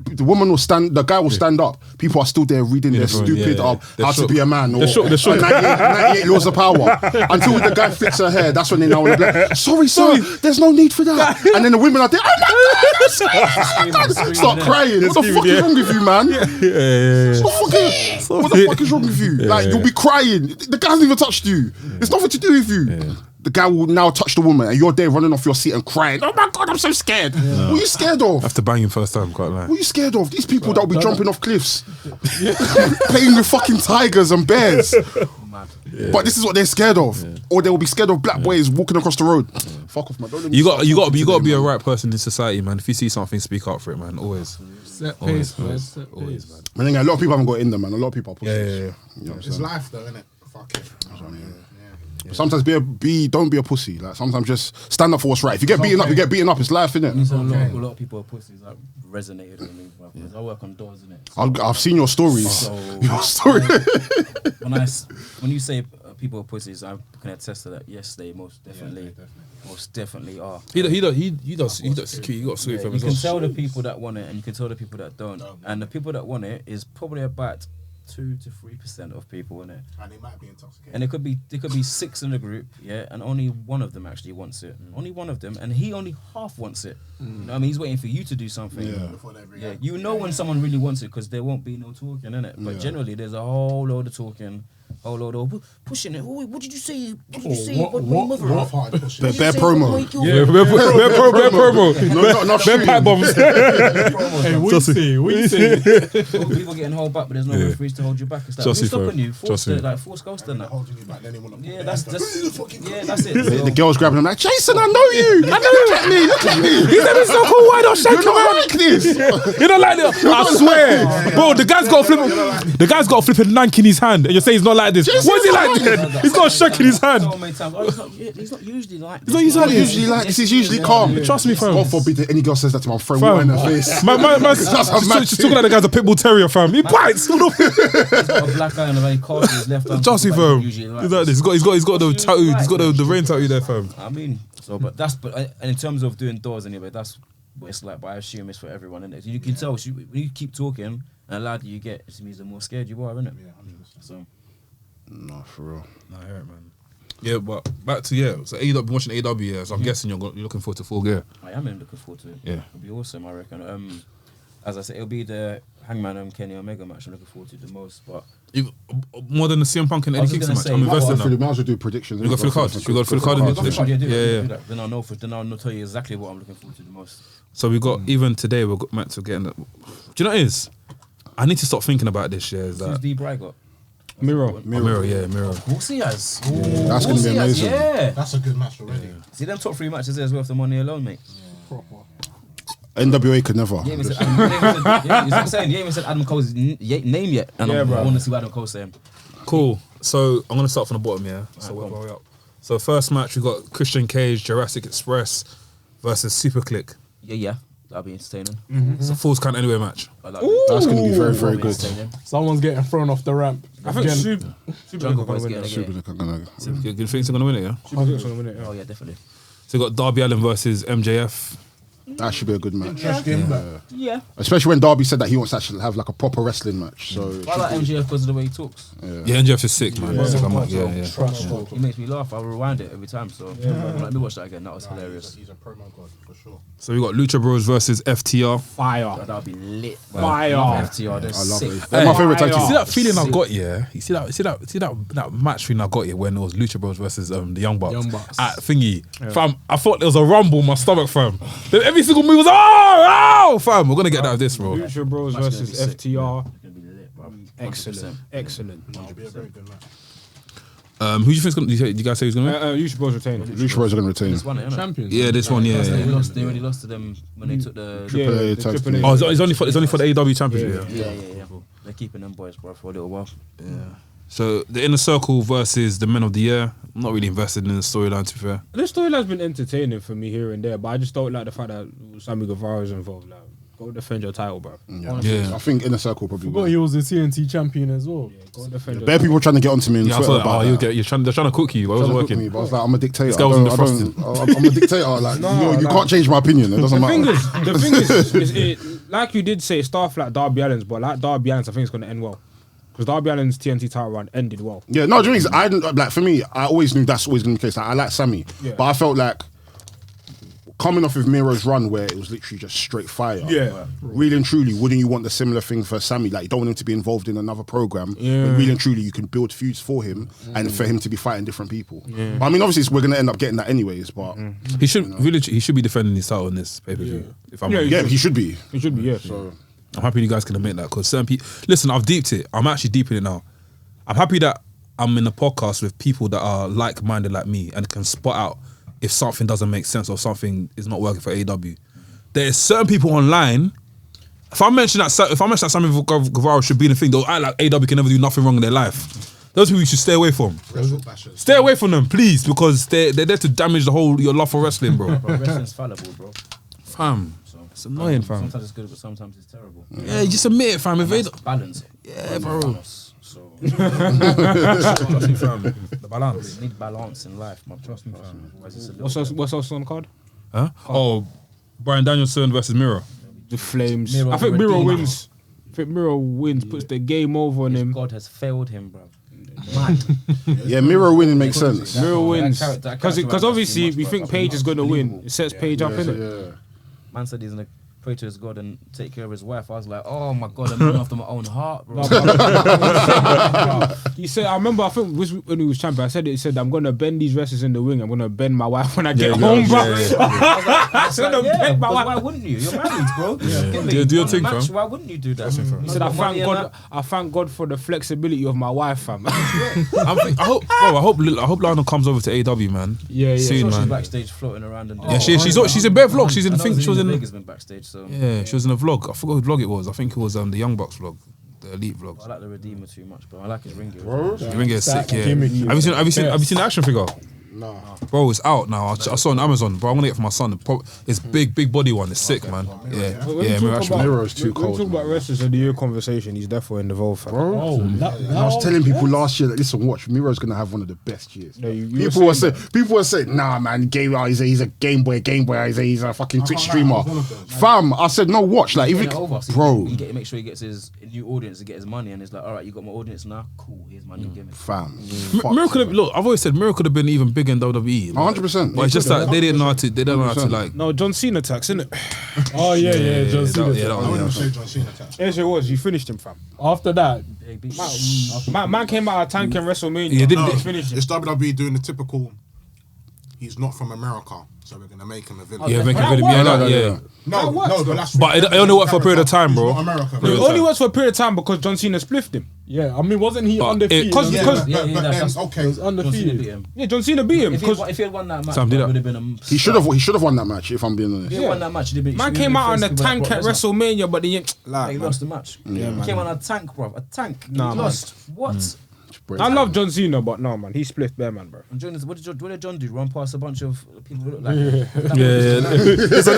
The guy will stand up. People are still there reading their stupid They're how shook. to be a man or They're shook. 98 laws of power. Until the guy flicks her hair, that's when they now want to be like, sorry, sir, there's no need for that. And then the women are there, oh my God, start crying. What the fuck is wrong with you, man? What the fuck is wrong with you? Like, you'll be crying. The guy hasn't even touched you. It's nothing to do with you. The guy will now touch the woman and you're there running off your seat and crying. Oh my God, I'm so scared. What are you scared of? I have to bang him first time, quite like. What are you scared of? These people that will be jumping off cliffs, playing with fucking tigers and bears. But this is what they're scared of, or they will be scared of black boys walking across the road. Fuck off, man! Don't let me You start got talking to be today, a man. right person in society, man. If you see something, speak up for it, man. Always. Set Always, pace, man. always, Set always, pace. man. I think a lot of people haven't got it in them, man. A lot of people are pussies. Yeah. You know what I'm It's saying? life though, innit? Fuck it. But sometimes don't be a pussy. Like sometimes just stand up for what's right. If you get beaten up, you get beaten up. It's life, innit? A lot of people are pussies that resonated with me, bro, because I work on doors, innit? I've seen your stories. So Your story. when you say people are pussies, I can attest to that. Yes, they most definitely are. He does security. You got security Yeah, from you can his tell the people that want it, and you can tell the people that don't. And the people that want it is probably about 2 to 3% of people in it. And they might be intoxicated. And there could be 6 in the group, yeah, and only one of them actually wants it. Only one of them, and he only half wants it. You know what I mean? He's waiting for you to do something. Before they react. Yeah, you know when someone really wants it because there won't be no talking in it. But generally, there's a whole load of talking, whole load of pushing it. What did you say? What did you say? What hard pushing? Bare promo. Yeah, bare promo. No, not Bare pipe bombs. Hey, what you say? What you say? People getting held back, but there's no referees to hold you back. It's like, Just who's if, stopping you? just if. Force ghost and that. Holding you back, then they want to. Yeah, that's it. The girls grabbing him like, Jason, I know you. Look at me. He said it's so cool. Why don't shake You're him not out? like this. You don't like this? I swear, bro. The guy's got a flipping nank in his hand, and you're saying he's not like this. What is he like then? He's got a shake in his hand. So many times. He's not usually like this. He's not Usually like this is usually calm. Trust me, fam. God forbid that any girl says that to my friend. What in the face? She's talking like the guy's a pit bull terrier, fam. He bites. He's got a black eye and a very cold in his left arm. Trust me, fam. Usually like He's like this. He's got the tattoo. He's got the rain tattoo there, fam. I mean, and in terms of doing doors anyway, that's what it's like. But I assume it's for everyone, innit? You can tell when you keep talking, and the louder you get, it means the more scared you are, innit? Yeah, 100%. So, No, for real. Nah, I hear it, man. Yeah, but back to so AEW, been watching AEW, yeah. So I'm guessing you're looking forward to Full Gear. I am looking forward to it. Yeah. It'll be awesome, I reckon. As I said, it'll be the Hangman and Kenny Omega match I'm looking forward to the most. But More than the CM Punk and I Eddie was Kingston gonna match. say, I'm might invested now. Might as well do predictions. You got for the card. You got for the card in the Then I'll know then I'll tell you exactly what I'm looking forward to the most. So we got even today we've got Matt to getting. Do you know what it is? I need to stop thinking about this. Yeah, is Who's that D. Bry got? Mirror? Mirror. Mirror. Of course he has. That's gonna be amazing. Yeah. That's a good match already. See them top 3 matches there as well for the money alone, mate. Proper. NWA could never. You ain't even said I'm saying. You ain't even said Adam Cole's name yet. And I want to see what Adam Cole's saying. Cool. So I'm gonna start from the bottom, yeah. So we're way up. So first match we got Christian Cage, Jurassic Express versus Super Click. Yeah. That'll be entertaining. It's a Falls Count Anywhere match. That's going to be very, very good. Someone's getting thrown off the ramp. I think Again. Jungle Boy's getting a Super game. Click are gonna. Good things are gonna win it, yeah. Oh yeah, definitely. So we got Darby Allin versus MJF. That should be a good match. Yeah. Especially when Darby said that he wants to actually have like a proper wrestling match. So I like MJF because of the way he talks. Yeah, MJF is sick, man. Yeah. He makes me laugh. I rewind it every time. So let me watch that again. That was hilarious. He's a promo god for sure. So we got Lucha Bros versus FTR. Fire. That'll be lit. Fire. FTR, they're I love sick. it. They're my favorite tag You team. see that feeling I got, yeah? You see that match feeling I got, yeah, when it was Lucha Bros versus the Young Bucks. Young Bucks. At thingy. Fam, I thought there was a rumble in my stomach, fam. Then every single move was, oh, fam, we're gonna get out of this, bro. Lucha Bros That's versus gonna be sick. FTR. It's gonna be lit, bro. 100%. Excellent. It'll be a very good match. Who do you think's gonna? You guys say who's gonna win? Lucha Bros retaining. Lucha Bros are going to retain. This one, innit? Champions. Yeah, this one, yeah. They already lost to them when they took the. Yeah, A the tag Triple team. A. Oh, it's only for the AEW Championship. Yeah. Yeah. They're keeping them boys, bro, for a little while. So the Inner Circle versus the Men of the Year. I'm not really invested in the storyline, to be fair. This storyline's been entertaining for me here and there, but I just don't like the fact that Sammy Guevara's involved. Like, go defend your title, bro. Yeah. I think Inner Circle probably But will. he was the TNT champion as well. Go defend your Bare people trying to get onto me on Yeah, I Twitter thought, about oh, that. they're trying to cook you. Why was it Trying to cook me, working? but I was like, I'm a dictator. This guy was in the I'm a dictator. Like, you can't change my opinion. It doesn't matter. The thing is, like you did say, stuff like Darby Allin's, but like Darby Allin's, I think it's going to end well. Because Darby Allin's TNT title run ended well. Yeah, no, the thing is, I didn't, like, for me, I always knew that's always going to be the case. Like, I like Sammy, but I felt like coming off of Miro's run where it was literally just straight fire. Yeah. Really and truly, wouldn't you want the similar thing for Sammy? Like, you don't want him to be involved in another program. Yeah. But really and truly, you can build feuds for him and for him to be fighting different people. But I mean, obviously, we're going to end up getting that anyways. But He should he should be defending his title in this pay per view. If I'm honest. yeah, he should be. It should be, yeah. So I'm happy you guys can admit that because certain people. Listen, I've deeped it. I'm actually deep in it now. I'm happy that I'm in a podcast with people that are like-minded like me and can spot out if something doesn't make sense or something is not working for AEW. There's certain people online. If I mention that Sammy Guevara should be in the thing, they'll act like AEW can never do nothing wrong in their life. Those people you should stay away from. Wrestle bashers. Stay away from them, please, because they're there to damage your love for wrestling, bro. Bro, wrestling's fallible, bro. Fam, it's annoying, fam. Sometimes it's good, but sometimes it's terrible. Yeah, you just admit it, fam. If That's AEW, balance. yeah, bro. Balance. So The balance. you need balance in life, man. Trust me, fam. What's else on the card? Huh? Oh, Bryan Danielson versus Miro. The Flames. Miro I think the Miro Redeemer. wins. I think Miro wins, puts the game over on him. God has failed him, bro. yeah, Miro winning makes sense. Miro wins. that character Because might obviously not be we much, think but Paige is going to win. unbelievable. It sets Paige up, innit? Yeah. Man said he's gonna pray to his God and take care of his wife. I was like, oh my God, I'm looking after my own heart, bro. He said, I remember, I think when he was champion, I said, he said, I'm going to bend these wrestlers in the ring. I'm going to bend my wife when I get home, bro. I said, gonna bend my wife. why wouldn't you? You're married, bro. Do your thing, fam. Why wouldn't you do that? He said, I thank God for the flexibility of my wife, fam. I hope Lana comes over to AEW, man. Yeah. Soon, She's man. backstage floating around and Yeah, she's in bare vlogs. She's in the thing. She was in. Vegas been backstage, so Yeah, she was in a vlog. I forgot whose vlog it was. I think it was the Young Bucks vlog, the Elite vlogs. I like the Redeemer too much, bro. I like his ring gear. The ring is sick. Yeah. gimmick. Have you seen the action figure? Nah. Bro, it's out now. I saw it on Amazon. Bro, I'm gonna get it for my son. It's big body one. It's sick, man. Yeah, Miro action. Miro's too When we cold. talk about wrestlers of the year conversation, he's definitely involved, fam. I was telling people last year that listen, watch, Miro's gonna have one of the best years. No, you people were were saying, nah, man, he's a Game Boy, he's a fucking Twitch streamer. Fam, I said, no, watch, like even bro, Make sure he gets his new audience to get his money, and it's like, all right, you got my audience now. Cool, here's my new gimmick. fam. Miro could have look. I've always said Miro could have been even bigger in WWE. 100%. But it's just that they didn't know how to. They don't know how to like. No, John Cena tax, innit? Oh yeah, John Cena. that I one, wouldn't say John Cena tax. Yes, it was. You finished him, fam. After that, Man came out of tank in WrestleMania. Yeah, He finished him. It's WWE doing the typical he's not from America, so we're gonna make him a villain. Yeah, make a That video. works. Yeah. No, but that's. But it only worked for a period of time, bro. He's not American. It only works for a period of time because John Cena spliffed him. Yeah, I mean, wasn't he But undefeated? because- Yeah, because- but Yeah, then, that's- okay. He was undefeated. Yeah, John Cena beat him If because he had won that match, Sam, do it that. would have been a. He should have won that match. If I'm being honest. If he had won that match, he'd have been. man came out on a tank at WrestleMania, but he He lost the match. He came on a tank, bro. A tank. Nah, He man. lost. What? I love John Cena, but no, man, he split bear, man, bro. And what did John do? Run past a bunch of people who look like Yeah. This one.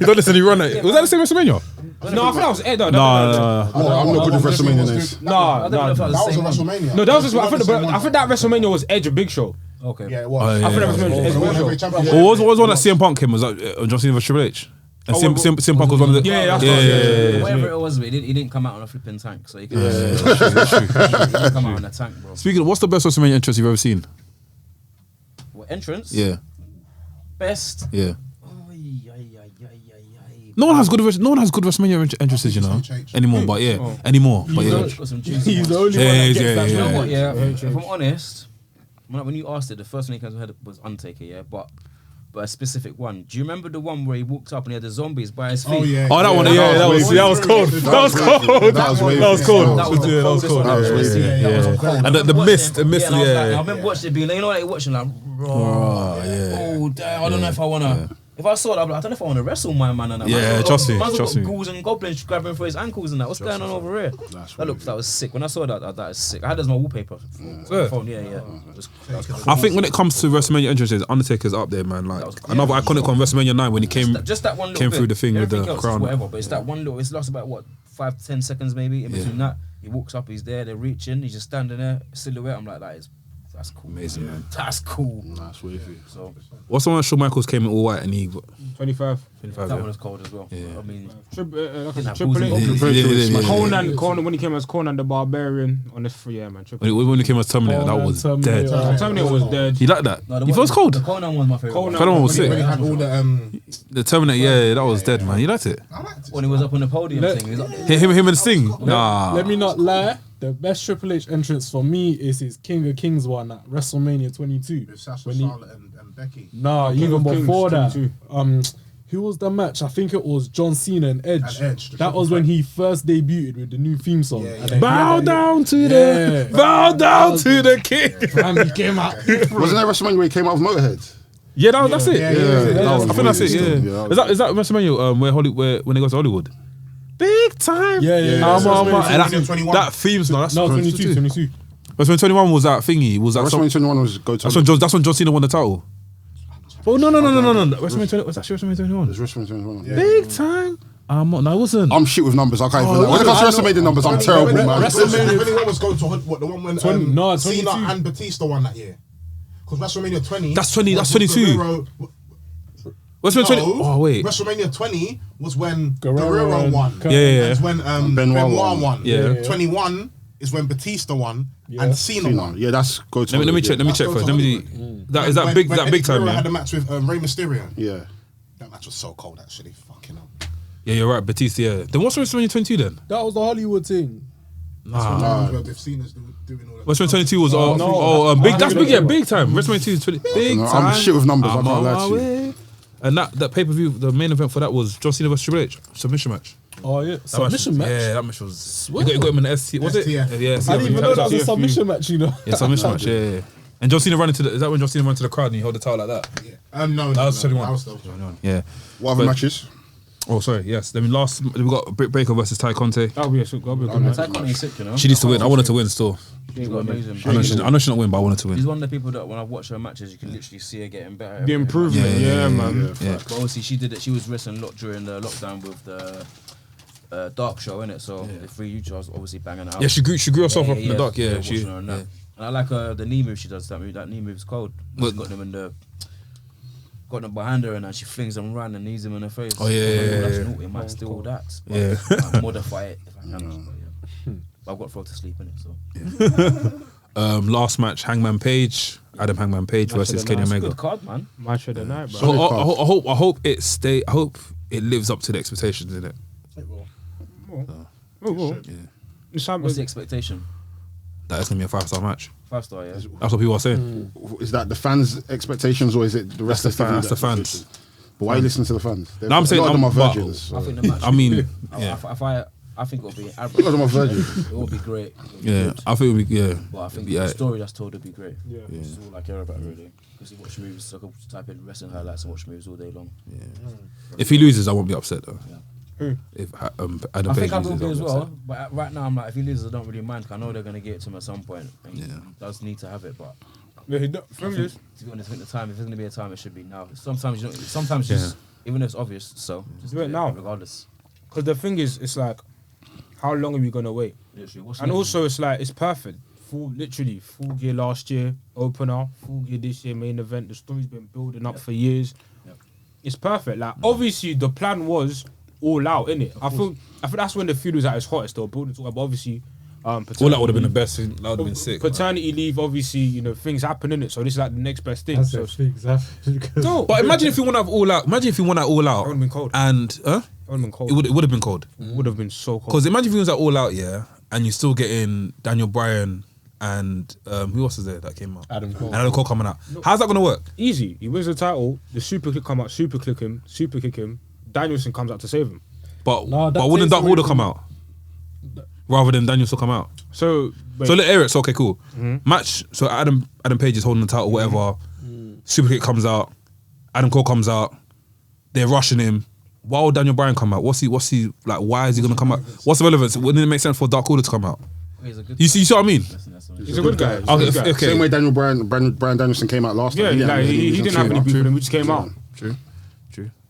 You don't listen, he run it. Was that the same WrestleMania? No, I think that was Ed. No. Well, I'm not good with WrestleMania names. No, That was That was a the same one. WrestleMania. No, that was just. It I think, the same one. I think that WrestleMania was Edge and Big Show. Okay. Yeah, it was. Oh, yeah. I think that was Edge So and whenever he Big Show. championship- Or what was one that CM Punk came? Was that John Cena vs Triple H? And CM Punk was one of the. Yeah, that's yeah. Whatever it was, he didn't come out on a flipping tank, so he could come out on a tank, bro. Speaking of, what's the best WrestleMania entrance you've ever seen? What entrance? Yeah. Best. Yeah. Oy. No one has good WrestleMania entrances, you know, anymore. But yeah, anymore. But yeah. Got some juicy He's ones. the only one Yeah, that yeah, gets that. You know yeah. what? Yeah. If I'm honest, when you asked it, the first one he came to my head was Undertaker. Yeah, but a specific one. Do you remember the one where he walked up and he had the zombies by his feet? Oh yeah. Oh, that one. Yeah, that was cold. That was cold. That was That was cold. That was the Yeah, that was coldest cold. one. Yeah, That was cold. And the mist, And I was like, I yeah. remember watching it being like, you know, like watching like, oh, damn, I don't know if I wanna. If I saw that, I'd be like, I don't know if I want to wrestle my man and that. Yeah, Man's trust me, got trust me. ghouls and goblins grabbing for his ankles and that. What's going on over here? That was sick. When I saw that was sick. I had that as my wallpaper. Yeah. Phone, yeah. That was I think when it comes to WrestleMania entrances, Undertaker's up there, man. Like another iconic on WrestleMania 9 when he came. just that one little came bit. through the thing with Everything the else is crown. whatever, but it's that one little. It's lost about what 5 to 10 seconds maybe in between that. He walks up, he's there, they're reaching, he's just standing there, silhouette. I'm like, that's cool. Amazing, man. That's cool. That's wavy. So What's the one that Shawn Michaels came in all white and he 25. 25? that Yeah. one was cold as well. I mean, Triple have H. Yeah. Conan, when he came as Conan the Barbarian on this free, yeah, man. Triple H. When he came as Terminator, that was Terminator. dead. Terminator was dead. You like that? no, You thought it was cold? The Conan one's my favorite. Conan. Conan was When sick. he had all the The Terminator, yeah, that was dead, man. You liked it? I liked it. When he was up on the podium thing, he was up there. Him and Sting. Nah. Let me not lie. The best Triple H entrance for me is his King of Kings one at WrestleMania 22. With Sasha, When he- Charlotte, and Becky. Nah, King even of Kings before that. 22. Who was the match? I think it was John Cena and Edge. And Edge, the That triple was when threat. he first debuted with the new theme song. Yeah, And yeah. then he Bow had that down to Yeah. the bow down to the king. little- he came out. Wasn't that WrestleMania where he came out with Motorhead? Yeah, that's it. Yeah, Yeah, that I was think that's it. really Yeah. still, Is that WrestleMania where when they go to Hollywood? Big time. Yeah. And that 21. that theme's no, that's No, 22. WrestleMania 21 was that thingy. Was that WrestleMania 21 was go to. that's when John Cena won the title. Oh no. WrestleMania 20 was actually WrestleMania 21. It was WrestleMania 21. Big time. No, it wasn't. I'm shit with numbers. I can't even. When it comes to WrestleMania numbers, I'm terrible, man. WrestleMania 21 was going to what the one when 20 no, Cena 22. and Batista won that year. Because WrestleMania 20. That's 20, that's was 22. Guerrero- WrestleMania 20. No, Oh wait. WrestleMania 20 was when Guerrero Guerrero won. Yeah. That's when Benoit won. Yeah. 21 is when Batista won and Cena won. Yeah, that's go to. Let me check. Let me check That's first. go Let to me. Is that When- big? when That big Eddie time? Guerrero had Yeah. a match with Rey Mysterio. Yeah. That match was so cold, actually. Fucking hell. Yeah, you're right. Batista. Yeah. Then what's WrestleMania 22 then? That was the Hollywood thing. If Cena's doing all that. WrestleMania 22 was big. That's big. Yeah, big time. WrestleMania 22 is 20. Big No, time. I'm shit with numbers. I I'm can't on lie my to you. way. And that pay per view, the main event for that was John Cena vs Triple H submission match. Oh yeah, That submission match. Yeah, that match was. You got him in the ST. Was it? STF. Yeah, I didn't even know that was a submission match. You know. Yeah, submission match. Yeah. And John Cena ran into the. Is that when John Cena ran to the crowd and he held the title like that? No, That was 21. That was still- Yeah. What other matches? Oh, sorry. Yes. Then we got Britt Baker versus Ty Conte. That'll be a good match. Ty Conte's sick, you know. She needs to win. I wanted to win still. She's got amazing. I know she's not win, but I wanted to She's win. one of the people that when I watch her matches, you can literally see her getting better. The improvement, Yeah, man. Yeah. But obviously, she did it. She was wrestling a lot during the lockdown with the Dark Show, innit? So the free YouTubers was obviously banging out. Yeah, she grew herself up in the dark. Yeah, watching her and that. And I like the knee move she does. That knee move's cold. What- She's got them behind her and then she flings them around and knees them in her face. Oh, yeah. That's naughty. I might steal that. But Yeah. I might modify it if I can. But, yeah. But I've got to throw to sleep in it. So Last match, Hangman Page, Adam Hangman Page versus Kenny Omega. good card, man. Match of the night, bro. I hope it lives up to the expectations, innit? Oh, What's the expectation? That it's gonna be a 5-star match. 5-star, yeah. That's what people are saying. Is that the fans' expectations or is it the rest of the That's the fans. But why are you listening to the fans? No, I'm saying a lot of them are but- virgins. I think the match. I mean, I think it'll be average. A lot of them are virgins. It will be great. It'll be yeah, good. I think we, yeah. But I think Yeah. the story that's told will be great. Yeah. Which is all I care about really. Because you watch movies, so I can type in wrestling highlights and watch movies all day long. If he loses, I won't be upset though. Yeah. If Adam I Page think I will loses, be I'll as be well. upset. But right now I'm like, if he loses, I don't really mind. 'Cause I know they're gonna get it to him at some point, and he Yeah. does need to have it. But Yeah, thing is, to be honest, I think the time, if there's gonna be a time, it should be now. Sometimes you don't. Sometimes just even though it's obvious, so just Do it now. regardless. because the thing is, it's like, how long are we gonna wait? Literally, what's And next? also, it's like it's perfect. Full gear last year, opener. Full gear this year, main event. The story's been building up for years. Yep. It's perfect. Like obviously, the plan was all out, innit? I think that's when the feud was at its hottest. They were building to it, but obviously, Well, that would have been the best. That would have been sick. paternity leave, obviously, things happen in it. So this is like the next best thing. So no, But imagine if you want to have all out. Imagine if you want that all out. That would've been cold. And it would have been cold. it would have been cold. Would have been so cold. Because imagine if you was at all out, yeah, and you still getting Daniel Bryan and who else is there that came out? Adam Cole. And Adam Cole coming out. How's that gonna work? Easy. He wins the title. The super kick come out. Super kick him. Danielson comes out to save him. But No, that wouldn't takes Dark away Order from- come out rather than Danielson come out? So So let Eric. So okay, cool. Match. So Adam Page is holding the title. Whatever. Super kick comes out. Adam Cole comes out. They're rushing him. Why would Daniel Bryan come out? What's he like? Why is he gonna come out? What's the relevance? Wouldn't it make sense for Dark Order to come out? He's a good. You see what I mean? he's a good guy. He's a Okay, good guy. okay. Same way Daniel Bryan Danielson came out last Yeah, time. like, he didn't have any beef with him. We just came out. True.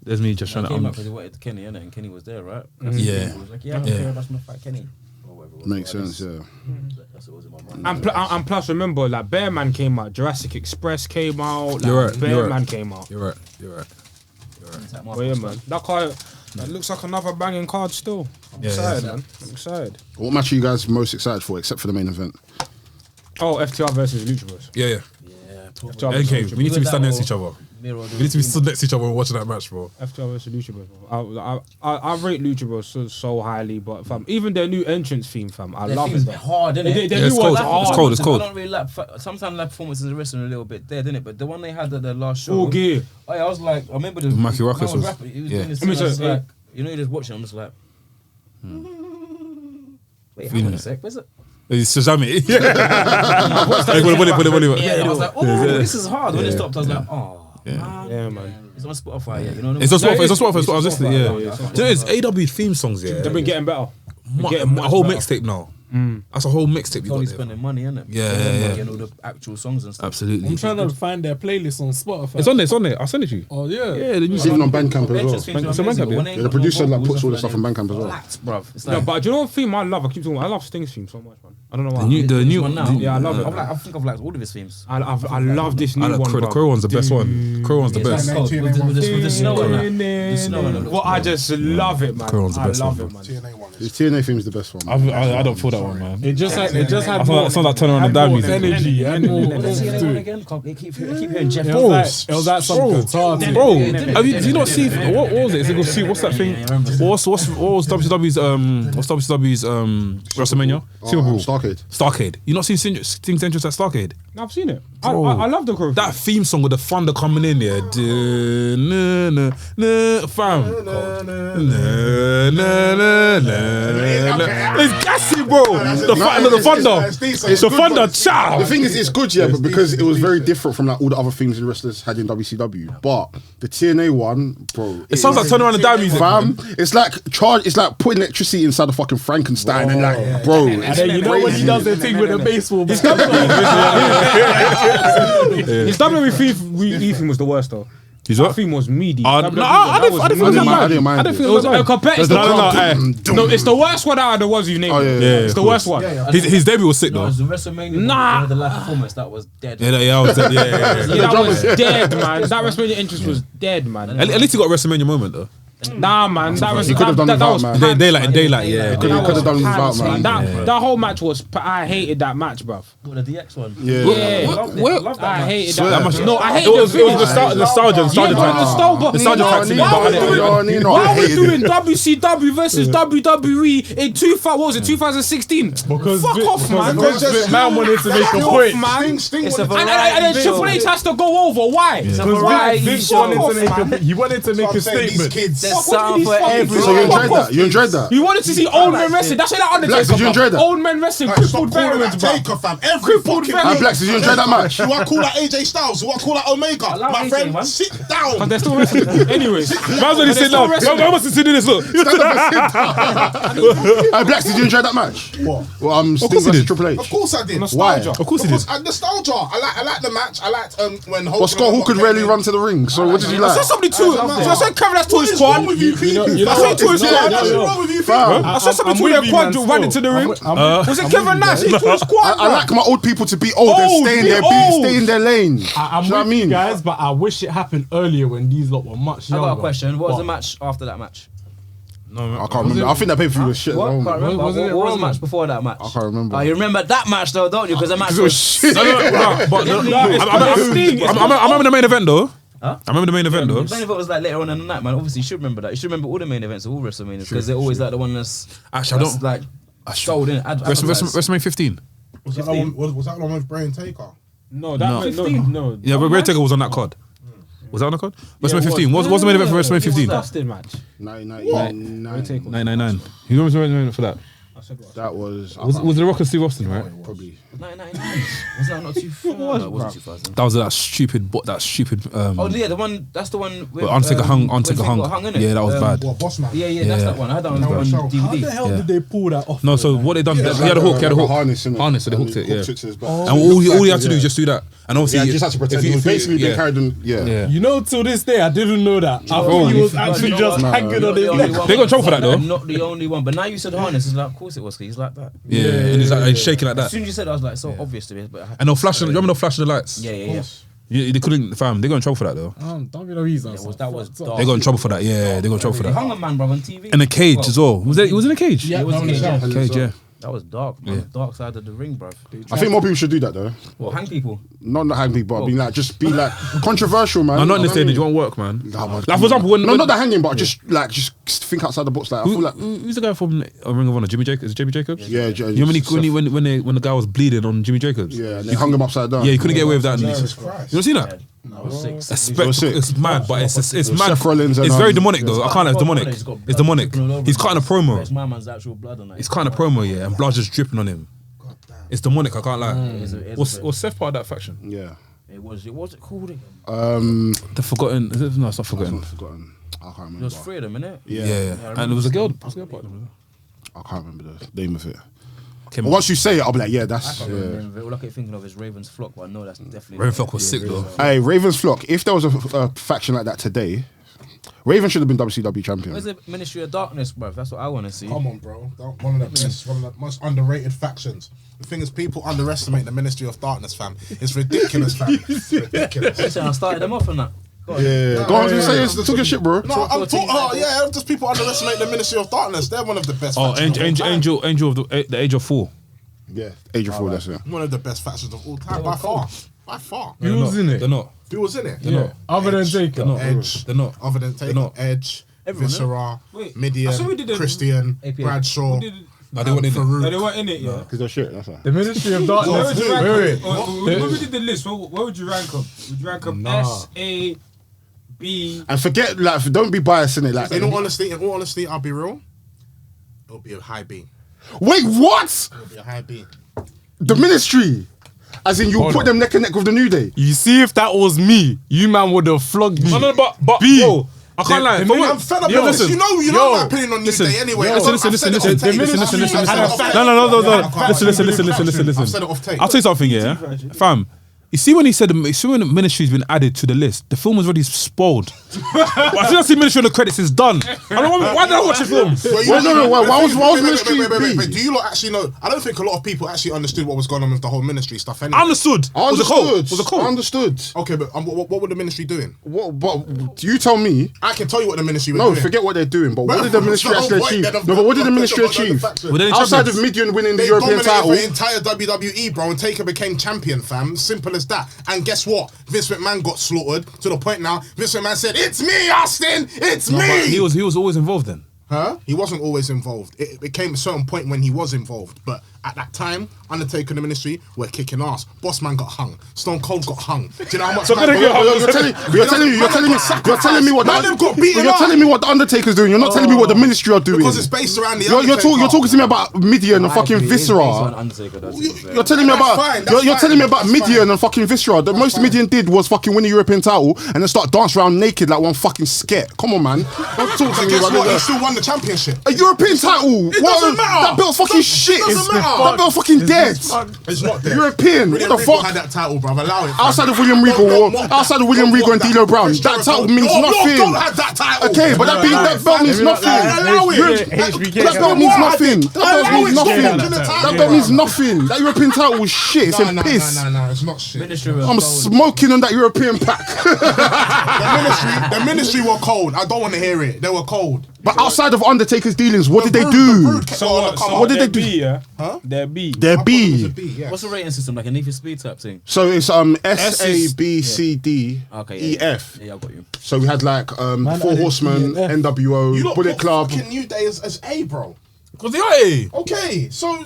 There's me just trying Came out to. because he wanted Kenny, innit? And Kenny was there, right? Yeah. He was like, yeah, I don't care about my fight Kenny. Or whatever it was. Makes Like, sense, yeah. That's what was in my mind. And plus, remember, like Bearman came out, Jurassic Express came out, like, You're right, you're Bearman right. came out. You're right. But yeah, man, that card, that looks like another banging card still. I'm excited, man. I'm excited. What match are you guys most excited for, except for the main event? Oh, FTR versus Lucha Bros. Yeah. Yeah, probably. FTR versus Okay, Lucha we need to be standing next to each Mirror other. Mirror We need to be stood next to each other and watching that match, bro. FTR versus Lucha Bros. Bro. I rate Lucha Bros so highly, but fam, even their new entrance theme, fam, I love it. hard, innit? They Yeah, it's new cold. ones are It's hard. cold. It's cold. I don't really like. Sometimes like performances in wrestling are a little bit dead, innit? But the one they had at the last show. Full gear. Oh yeah, I was like, I remember the Mikey man Ruckus was- rapping. He was yeah. doing this I mean, thing, I was so, like, you're just watching. I'm just like, wait, hang on a sec. Where's it? It's Shazami. Hey, put it. Yeah, I was like, oh, this is hard. When it stopped, I was like, oh. Yeah, man. It's on Spotify, yeah. You know what I mean? It's on Spotify. It's on It's Spotify. on It's on listening. Spotify, Yeah. yeah, Do you know it's AW theme songs? Yeah. They've been getting better. A whole mixtape now. That's a whole mixtape you Totally got there. spending money, innit? Yeah. Getting all the actual songs and stuff. Absolutely. I'm trying to find their playlist on Spotify. It's on there. I'll send it to you. Oh yeah. Yeah, the new It's even on Bandcamp as well. Entrance themes are It's on amazing, Bandcamp, but when yeah. they Yeah, the got no producer like vocals, puts all the it's stuff on Bandcamp as well. Flat, bruv. It's No, like, but do you know what theme I love? I keep talking about. I love Sting's theme so much, man. I don't know why. The new one now. Yeah, I love it. I think I've liked all of his themes. I love this new I like one. Crow. The bruv. Crow one's the best one. Crow one's the It's best. like cold, with the snow and that. The snow and that. Well, I just love it, man. Crow one's the I best love one, it, man. The TNA theme is the best one. I don't feel that one, man. It just had I sound like turn around and dab music. energy and more Let's see to anyone it. again. I keep hearing Jeff. It was like some guitar thing. Bro, do you not see what was it? Is it called see what's that thing? What was WCW's WrestleMania? Super Bowl. Starcade. You not seen Sting's entrance at Starcade? No, I've seen it. I love the Crow. That theme song with the thunder coming in there, fam. It's gassy, bro. The thunder. It's the thunder. Chow. The thing is, it's good, yeah, but because it was very different from like all the other themes the wrestlers had in WCW. But the TNA one, bro, It sounds like turn around and die music. fam. It's like it's like putting electricity inside the fucking Frankenstein and like, bro. And then you know when he does the thing with the baseball bat. His WWE theme was the worst though. His That what? theme was meaty. I didn't feel it was that bad. I didn't mind it. feel It it was was a competitive. No, No, it's the worst one out of the ones you named. yeah, It's the of worst course. one. His debut was sick No, it though. was the WrestleMania. Nah. The live performance that was dead. Yeah, I was yeah. Yeah, that was dead, man. That WrestleMania entrance was dead, man. At least he got a WrestleMania moment though. Nah, man, that was He could have done that without, was man. pants, Daylight, yeah. Could have done without, man. That whole match was. I hated that match, bruv. What, the DX one? Yeah. I hated Swear. that match. No, I It hated was nostalgia nostalgia. time. Why are we doing WCW versus WWE in 2016? Because Fuck off, man. man wanted to make a point. Man. Sting It's a wanted- And variety Triple H has to go over. Why? It's a Why? variety Vince show. wanted to make he wanted to make a I'm saying, these statement. kids. There's What something did for these fucking everyone. So you enjoyed that? You enjoyed that? You wanted to see old men wrestling. That's why that Undertaker. Blacks, did you enjoy that? Old men wrestling, Like, stop crippled calling veterans, that bro. Taker, fam. Every Crippled fucking veterans. And Blacks, did you enjoy that match? You want to call that AJ Styles? You want to call that Omega? Allow My AJ, friend, man. sit down. They're still wrestling. Anyways. Man's only sitting down. I must have seen this. Look. Blacks, did you enjoy that match? What? Well, Sting course he versus did. Triple H. Of course I did. Nostalgia. Of course he did. Nostalgia. I like the match. I liked when Hogan. Well, Scott Hall could rarely run to the ring, so what did you I like? said somebody too. So I said Kevin that's to What his is wrong squad. with you people? I said to his squad. What's wrong with you Fam. people? I saw somebody to their quad ran into the ring. Was it Kevin Nash? He's to his squad. I like my old people to be old and Old, stay in be their old. stay in their lane. I'm Do you know what I with you mean? guys, but I wish it happened earlier when these lot were much I younger. got a question. What was the match after that match? I can't remember. I think that pay-per-view was shit. What? as well, Can't man. remember. Wasn't it What was the Roman? match before that match? I can't remember. Oh, you remember that match though, don't you? Because the match It was was shit. But I remember the main event though. Huh? I remember the main event though. The main event was like later on in the night, man. Obviously, you should remember that. You should remember all the main events of all WrestleManias because they're always like the one that's Actually, I that's don't. like sold in. WrestleMania 15. Was that the one with Brian Taker? No, no. Yeah, but Red Taker was on that card. Was that on the card? WrestleMania 15. What's the main event for WrestleMania 15? Dustin match. 999. 99. You remember the main event for that? That was Was The Rock and Steve Austin, right? probably. 999. Was that not too far? No, it wasn't 2000. That was that stupid. Oh yeah, the one. That's the one. With, But Undertaker hung. when Taker got innit? Yeah, that was bad. What, Boss Man? Yeah, that's that one. I had that on DVD. How the hell did they pull that off? No, so what they done? He had a hook. He had a hook. Harness, innit? Harness, so they hooked it. Yeah. to his back. And all he had to do is just do that. And obviously, Yeah, he just had to pretend. He was basically being carried on. Yeah. Yeah. You know, till this day, I didn't know that. I thought he was actually just hanging on his neck. They got in trouble for that, though. Not the only one, but now you said harness. It's like, of course it was. 'Cause he's like that. Yeah, and he's like he's shaking like As that. soon as you said, it, I was like, so obvious to me. But I had And they'll flash. You remember they'll flash the lights? yeah. They couldn't. Fam, they got in trouble for that though. WWE's That was dark. They got in trouble for that. Yeah, they got in trouble for He that. hung a man, bro, on TV. In a cage as well. Was it? He was in a cage. Yeah, it was in a cage. Cage, yeah. That was dark, bro. Dark side of the ring, bro. I think more people should do that though. What, hang people? Not hang people, but be like just be like controversial, man. No, not in this You know day. Did what you want work, man? I mean? Nah, man, Like for example, when no, not the hanging, but just think outside the box. Like I feel like who's the guy from Ring of Honor? Jimmy Jacobs? Is it Jimmy Jacobs? yeah, You know when the guy was bleeding on Jimmy Jacobs? yeah, and they hung him upside down. Yeah, you couldn't get away with that. Jesus You Christ. don't see that? No, it was 6. It's spectacle. It's mad, but it's mad. Seth Rollins and, It's very demonic though. I can't lie, it's demonic. He's got It's demonic. blood all over He's him. cutting a It's promo. my man's actual blood on it. He's cutting a promo, yeah, and blood just dripping on him. It's demonic. I can't lie. It is a bit. Was Seth part of that faction? Yeah. It was called again? The Forgotten. No, it's not Forgotten. I've forgotten. I can't remember. There was 3 of them, innit? Yeah. And there was a girl. Was a girl part of them? I can't remember the name of it. Okay, But once you say it, I'll be like, yeah, I that's. can't Yeah. remember. All I keep thinking of is Raven's Flock, but I know that's definitely. Raven Flock was sick though. Hey, Raven's Flock. If there was a faction like that today, Raven should have been WCW champion. Where's the Ministry of Darkness, bro? That's what I want to see. Come on, bro. One of the most underrated factions. The thing is, people underestimate the Ministry of Darkness, fam. It's ridiculous, fam. It's ridiculous. Listen, I started them off on that. Go on. Yeah, go on, say it's talking shit, bro. No, I'm talking. Just people underestimate the Ministry of Darkness. They're one of the best. Oh, factions of all time. Angel of the Age of 4. Yeah, Age of 4, that's it. One of the best factions of all time, by far. By far. Who was in it? They're not. Who was in it? not. Other than Edge. Taker. Edge. They're not. Other than Taker, not. Edge, Everyone, Viscera, Wait, Midian, I saw we did a- Christian, APA. Bradshaw, No, they weren't in it. Farouk. No, they weren't in it, yeah. Because they're shit, that's why. The Ministry of Where Darkness. would you rank Wait. them? When we did the list, where would you rank them? Would you rank them Nah. S, A, B? And forget, like, don't be biased in it. Like, In all honesty, I'll be real. It'll be a high B. wait, what? It'll be a high B. The ministry? As in, you put them neck and neck with the New Day? You see, if that was me, you man would have flogged me. No, but B. bro, I can't lie. the But minute- I'm fed up Yo, with this. listen. You know my opinion on New listen. Day anyway. Yo, I've listen. said it off tape. No. I've said it off tape. No. I've Listen. said it off tape. I'll tell you something, yeah, fam. You see when he said, when the ministry's been added to the list, the film was already spoiled. But as soon as I see ministry on the credits, it's done. Why did I watch the film? Why was ministry? Wait, do you lot actually know? I don't think a lot of people actually understood what was going on with the whole ministry stuff. Anyway. I understood. Was a call. I understood. Okay, but what were the ministry doing? But you tell me. I can tell you what the ministry was doing. No, forget what they're doing. But what did the ministry actually achieve? No, but what did the ministry achieve? Outside of Midian winning the European title, the entire WWE, bro, and Taker became champion, fam. Simple as that. And guess what? Vince McMahon got slaughtered to the point now. Vince McMahon said, "It's me, Austin. It's me." But he was always involved then. Huh? He wasn't always involved. It became a certain point when he was involved. But at that time, Undertaker and the ministry were kicking ass. Bossman got hung. Stone Cold got hung. Do you know how much? You're telling me what the Undertaker's doing. You're not telling me what the ministry are doing. Because it's based around the Undertaker. You're talking to me about Midian and fucking Viscera. You're telling me about Midian and fucking Viscera. The most Midian did was fucking win the European title and then start dancing around naked like one fucking sket. Come on, man. Don't talk to me about that. He still won the championship. A European title. It doesn't matter. That belt's fucking shit. It doesn't matter. That belt's fucking dead. It's not dead. European. What the fuck? Had that title, bruv. Allow it. Outside of William Regal, and D'Lo Brown, that title means nothing. Don't have that title. Okay, but that belt means nothing. Allow it. That belt means nothing. That belt means nothing. That European title was shit. It's a piss. No, it's not shit. I'm smoking on that European pack. The ministry were cold. I don't want to hear it. They were cold. But outside of Undertaker's dealings, what did they do? What did they do? Yeah? Huh? They're B. They're B. What's the rating system? Like a Need for Speed type thing? So it's S A B C D E F. Yeah, I got you. So we had like Four Horsemen, NWO, Bullet Club. Fucking New Day as A, bro. Because they are A. Okay, so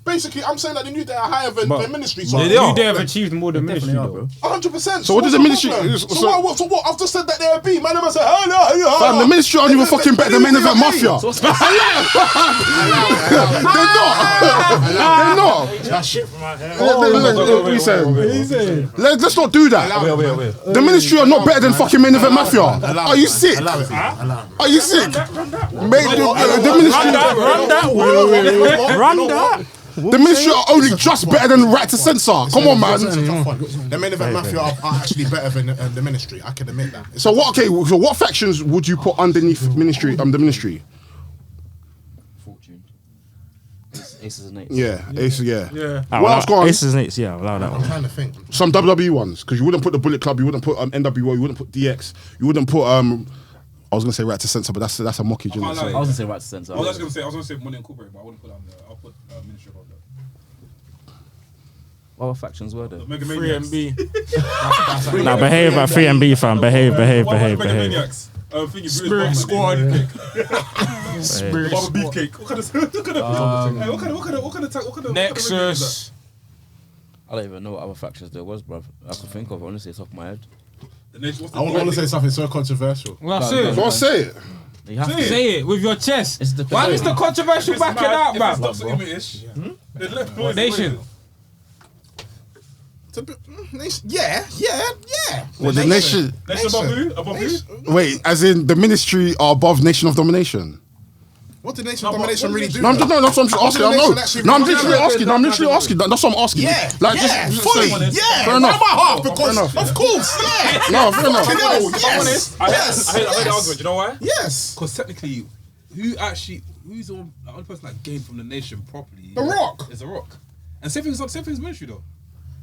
basically, I'm saying that the New Day are higher than the ministry. So New Day have achieved more than ministry, though. 100%. So what does the ministry? So what? I've just said that they're a B. Man, I said, oh, the ministry aren't even fucking better than Main Event Mafia. They're not. That shit from my head. What are you saying? Let's not do that. The ministry are not better than fucking Main Event Mafia. Are you sick? Are you sick? The ministry. Run that. The ministry are only just better than Right to Censor. Come on, man. The Main Event Mafia are actually better than the ministry. I can admit that. So what? Okay. So what factions would you put underneath ministry? The ministry. Fortune. Aces and Eights. Yeah. Aces. Yeah. Yeah. What else going on? Aces and Eights. Yeah, allow that I'm one. trying to think. Some WWE ones, because you wouldn't put the Bullet Club, you wouldn't put NWO, you wouldn't put DX, you wouldn't put I was gonna say Right to Censor, but that's a mockage, isn't it? I was gonna say Right to Censor. I was gonna say Money Incorporated, but I wouldn't put that on there. I'll put Ministry of that. What other factions were there? Mega 3 Maniacs. and B. Nah, behave at 3 and B, fam. Behave. Mega Maniacs. Spirit Squad. Spirit Baba Beefcake. What kind of Nexus. I don't even know what other factions there was, bruv. I could think of it, honestly, off my head. I want to say something so controversial. Well, that's it. Go on, say it. You have to Say it with your chest. It's the- Why is the controversial back it out, man? Nation. Yeah. What the nation? Nation Babu? Wait, as in the ministry are above Nation of Domination. What did Nation of Domination really do? No, that's what I'm asking. I know. I'm literally asking. That's what I'm asking. Yeah, like fully. Yeah, fair by enough. my heart, because of course. Yeah. No, fair enough. Yes. I heard the argument. You know why? Yes. Because technically, who's the only person that gained from the nation properly? The Rock. Is The Rock. And same thing's ministry though.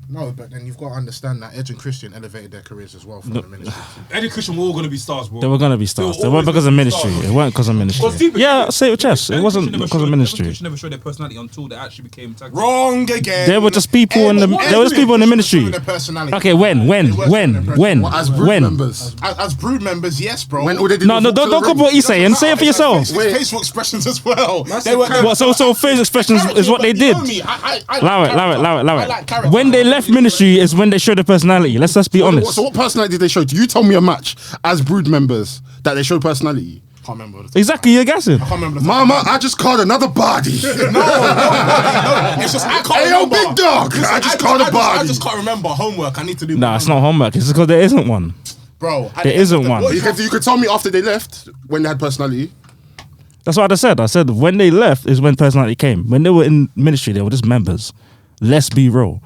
No, but then you've got to understand that Edge and Christian elevated their careers as well from the ministry. Eddie Christian were all going to be stars, bro. They were gonna be stars. They weren't because of ministry. It weren't because of ministry. Yeah, say it with chest. It wasn't because of ministry. Christian never showed their personality until they actually became tag team. Wrong again. They were just people in the. They were just people in the ministry. Okay, when? As brood members. As brood members, yes, bro. When all they did No, was don't walk to go the what he's saying. Say it for yourself. Facial expressions as well. So facial expressions is what they did. Allow it. When they left ministry is when they showed their personality. Let's just be honest. So what personality did they show? Do you tell me a match as brood members that they showed personality? Can't remember. Exactly, you're guessing. I can't remember. Mama, I just called another body. No. It's just I can't Hey, yo, remember. big dog. I just called a body. I just can't remember. Homework. I need to do. Nah, it's not homework. It's because there isn't one. Bro, There isn't one. You could tell me after they left when they had personality. That's what I said. I said when they left is when personality came. When they were in ministry, they were just members. Let's be real.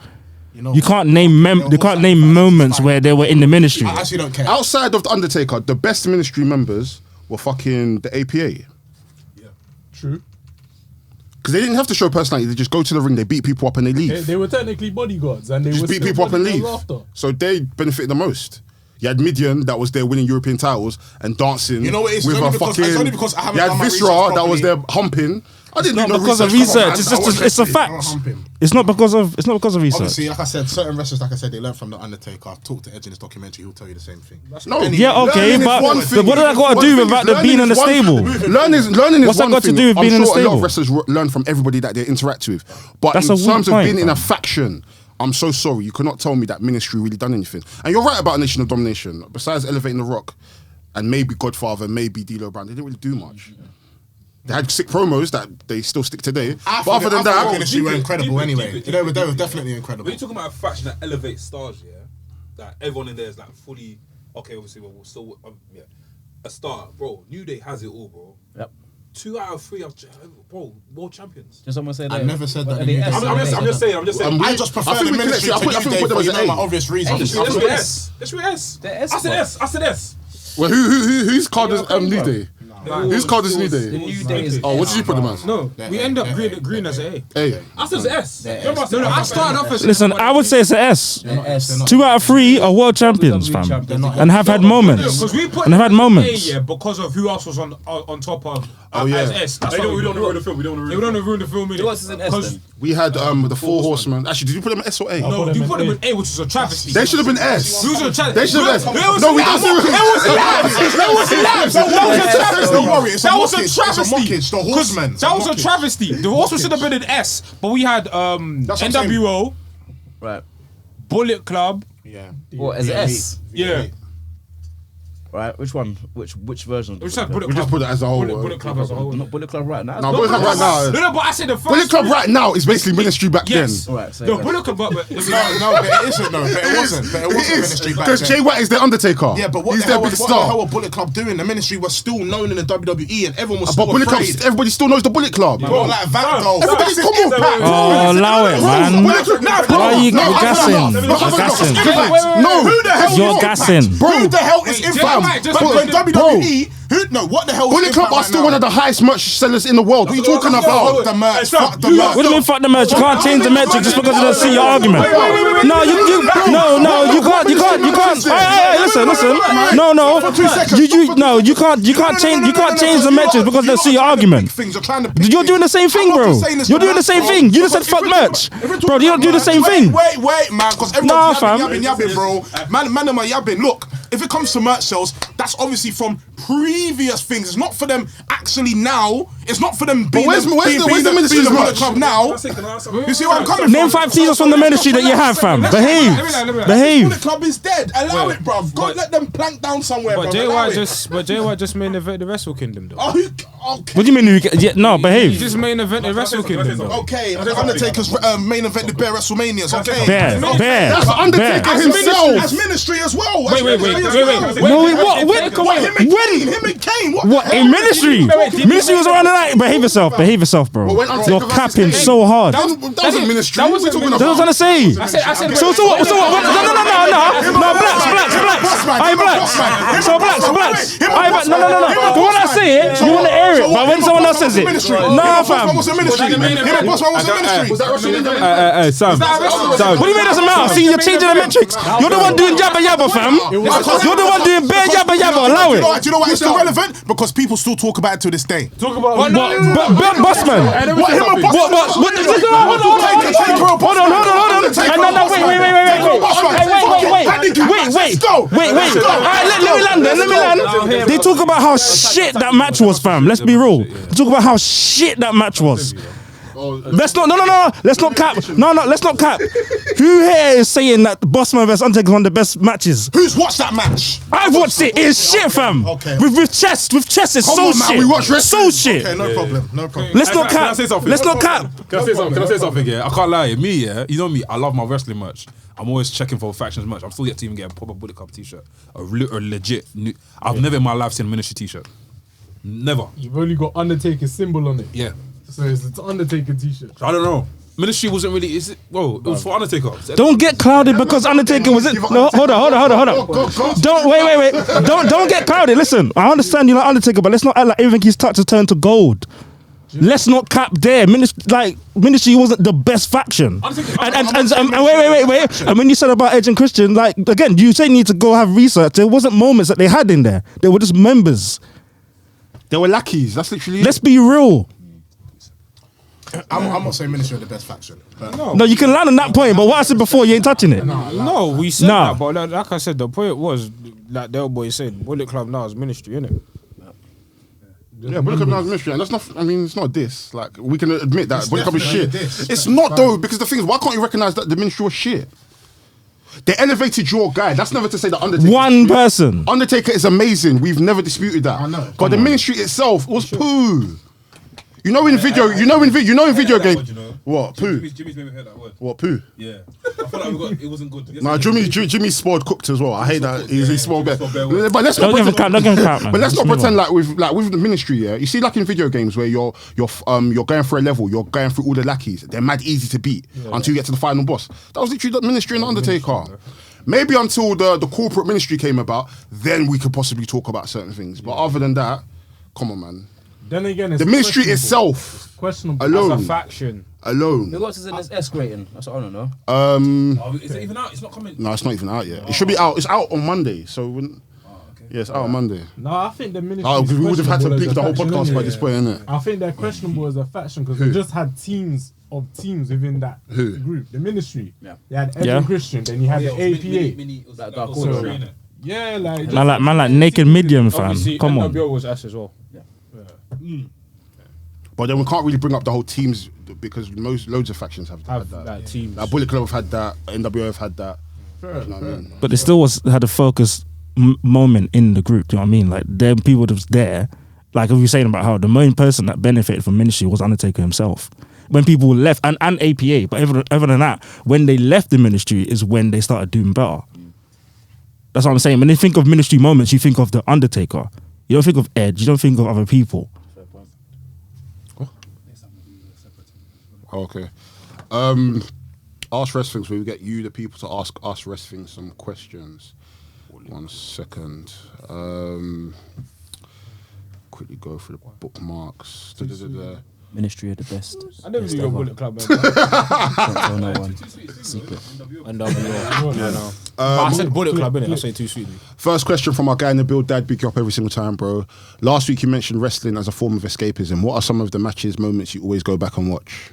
You can't name they can't name moments where they were in the ministry. I actually don't care. Outside of the Undertaker, the best ministry members were fucking the APA. True. Because they didn't have to show personality. They just go to the ring, they beat people up and they leave. They were technically bodyguards, and they Just were beat still people up and leave. bodyguards after. So they benefited the most. You had Midian that was there winning European titles and dancing. You know what, it's with only a because- fucking. it's only because I haven't You had done my Viscera research that was properly. there humping. I didn't Not do no because of research. Come on, research. man. It's a fact. It's not because of research. Obviously, like I said, certain wrestlers, like I said, they learn from the Undertaker. I've talked to Edge in his documentary; he'll tell you the same thing. No, Yeah, okay, learning is but one thing. what did that got to One do thing with is being in the one thing. stable? Learning is What's that one got to thing. do with being in I'm the sure a lot stable? of wrestlers learn from everybody that they interact with. But That's in a weak terms of point, being in a fam. faction, I'm so sorry. You cannot tell me that ministry really done anything. And you're right about Nation of Domination. Besides elevating The Rock and maybe Godfather, maybe D'Lo Brown, they didn't really do much. They had sick promos that they still stick today. But other than the that, ministry were incredible Keep it, anyway. keep it. They were definitely incredible. When you're talking about a faction that elevates stars, yeah, that everyone in there is like fully okay. Obviously, we're still a star, bro. New Day has it all, bro. Yep. 2 out of 3 bro, world champions. Just someone said I that. never said that. Are they S? I'm just saying. I just prefer the ministry to New Day for obvious reasons. Let's be S. Let's be S. They're S, I said S. well, whose card is New Day? Whose card is New The Day? New Day is. Oh, what did you put them as? No, we end up green as a A. Hey, I said S. No, I started off as Listen, I would say it's an S. S. 2 out of 3 are world champions, fam, and have had moments. because we put And have had A, moments. yeah, because of who else was on top of yeah. as S. That's why We don't ruin the film. We don't we don't ruin the film. Who else is an S Because then? we had the Four Horsemen. Actually, did you put them in S or A? no, you put them in A, which is a travesty. They should have been S. Who's a travesty? They should have been. It was No, we labs. don't. It was labs. That was a travesty. Don't worry, it's a That was a mockage, it's a travesty. mockage, the 'Cause Horsemen, it's a That was a mockage. travesty. The Horsemen should have been an S, but we had what I'm saying. NWO, Right. Bullet Club. Yeah. What, as S? Yeah. Right. Which one? Which version? We just had Bullet We Club. just put it as a whole. Bullet Club as a whole. Not Bullet Club right now. No, Bullet Club right now. No, but I said the first. Bullet Club right now is basically ministry back Yes. then. Alright, so The yeah. Bullet Club, but No, but it isn't. No, but it wasn't. But it wasn't ministry back Because then. Jay White is the Undertaker. Yeah, but what he's the hell their was big what the hell star. were Bullet Club doing? The ministry was still known in the WWE, and everyone was But still Bullet Club, afraid. everybody still knows the Bullet Club. Bro, like that though. Everybody, come on, Pat. Oh, allow it, man. Why are you gassing? You're gassing. No, Who the hell You're is gassing. Who the hell is in Jay fam? White just But played when WWE, what the hell is Bullet Club Impact are right still now? one of the highest merch sellers in the world. What are you talking about? The merch, fuck the merch. What do you mean fuck the merch? You can't change the metric just because you don't see your argument. No, you can't. Hey, listen. You can't change the metrics because they see your argument. You're doing the same thing, bro. You're doing the same thing. You just said fuck merch, bro. You don't do the same thing. Wait, man, because Nah, everyone's fam. yabbing, bro. Man, am I yabbing? Look, if it comes to merch sales, that's obviously from previous things. It's not for them actually now. It's not for them being where's the ministry's Bullet merch? Club now. You see where I'm coming from? Name 5 t-shirts from the ministry that you have, fam. Behave. Bullet Club is dead. Allow it, bruv. Go let them plank down somewhere, But bruv. Allow it. Jay White just main event the Wrestle Kingdom though. Oh, okay. What do you mean? No, He behave. just main event the Wrestle Kingdom though. Okay, the Undertaker's main event, the Bear WrestleManias. Okay, Bear. That's the Undertaker As himself. ministry as well. Wait. No, Him and Kane. What in ministry? Ministry was around the night. Behave yourself, bro. when Undertaker You're capping so hard. That wasn't ministry. What are we talking That's what I was about? gonna say. I said. So what? No, blacks. I blacks. So blacks. No. But when I say it, you want to air it. But when someone else says it, nah, fam. What's the ministry? Him and Bossman was the ministry. Sam. What do you mean it doesn't matter? See, you're changing the metrics. You're the one doing yabba yabba, fam. You're the one doing bare yabba yabba. Allow it. Do you know why it's still relevant? Because people still talk about it to this day. What? Bossman. What? Him and Bossman? Hold on. Wait. Alright, let me land. They talk about how shit that match was, fam. Let's be real. They talk about how shit that match was. Let's not. No. Let's not cap. No. Let's not cap. Who here is saying that Bossman vs Undertaker is one of the best matches? Who's watched that match? I've watched it. It's shit, fam. Okay. With chess, it's Come so on, man, shit. we watch so shit. Okay, no problem. Let's not Can I cap. say something? Let's not cap. Can I say something? Yeah, I can't lie. Me, yeah, you know me. I love my wrestling merch. I'm always checking for factions merch. I'm still yet to even get a proper Bullet Club t-shirt, a legit. I've never in my life seen a ministry t-shirt. Never. You've only got Undertaker's symbol on it. Yeah. So it's an Undertaker t-shirt. I don't know. Ministry wasn't really. Is it? Whoa, it was for Undertaker. Don't get clouded because Undertaker was it. No, hold on. Don't wait. Don't get clouded. Listen, I understand you like Undertaker, but let's not act like everything he's touched has turned to gold. Let's not cap there. Ministry wasn't the best faction. And wait. And when you said about Edge and Christian, like again, you say you need to go have research. There wasn't moments that they had in there. They were just members. They were lackeys. That's literally. Let's be real. I'm not saying Ministry are the best faction. But No, you can land on that point, but what I said before, you ain't touching it. No, we said Nah. that, but like I said, the point was, like the old boy said, Bullet Club now is Ministry, innit? Yeah, Bullet Club now is Ministry, and that's not. I mean, it's not this. Like we can admit that Bullet Club is shit. definitely this. It's not though, because the thing is, why can't you recognize that the Ministry was shit? They elevated your guy. That's never to say that Undertaker. One person. Undertaker is amazing. We've never disputed that. I know. But the Ministry itself was poo. You know in video game. What poo? Jimmy's made me hear that word. What poo? Yeah. I felt like it wasn't good. Nah, Jimmy spoiled cooked as well. I hate that. He spoiled bad. But let's Don't not give him pretend. count. Don't give him count, man. But let's Just not move pretend on. like with the Ministry. Yeah, you see, like in video games where you're going for a level, you're going through all the lackeys. They're mad easy to beat until you get to the final boss. That was literally the Ministry and Undertaker. Maybe until the corporate Ministry came about, then we could possibly talk about certain things. But other than that, come on, man. Then again, it's The Ministry questionable. itself, Questionable. alone, As a faction. Who got us in this S rating? That's what I don't know. Oh, is it even out? It's not coming. No, it's not even out yet. It should be out. It's out on Monday. So yeah, it's out on Monday. No, I think the Ministry. Oh, because we would have had to questionable pick as the a whole faction, podcast by innit? this point, innit? I think they're questionable as a faction because they just had teams within that Who? group. The Ministry. Yeah. They had Edge Yeah. and Christian. Then you had the APA. It was Like like Dark Dark Order, Order, innit? Yeah, like Man like naked medium, fam. Obviously, Come on. NWO was S as well. But then we can't really bring up the whole teams because loads of factions have had that. Like teams. Like Bullet Club have had that, NWO have had that. You know what I mean? But they still had a focus moment in the group. Do you know what I mean? Like them people that was there. Like we were saying about how the main person that benefited from Ministry was Undertaker himself. When people left and APA, but other than that, when they left the Ministry is when they started doing better. That's what I'm saying. When you think of Ministry moments, you think of the Undertaker. You don't think of Edge. You don't think of other people. Oh, okay. Ask Wrestlings, where we get you, the people, to ask us Wrestlings some questions. 1 second. Quickly go through the bookmarks. Ministry are the best. I never knew your Bullet Club, man. Don't tell no one. Secret. NWO. But I said Bullet Club, innit? I say too sweetly. First question from our guy in the build, Dad, big you up every single time, bro. Last week you mentioned wrestling as a form of escapism. What are some of the matches, moments you always go back and watch?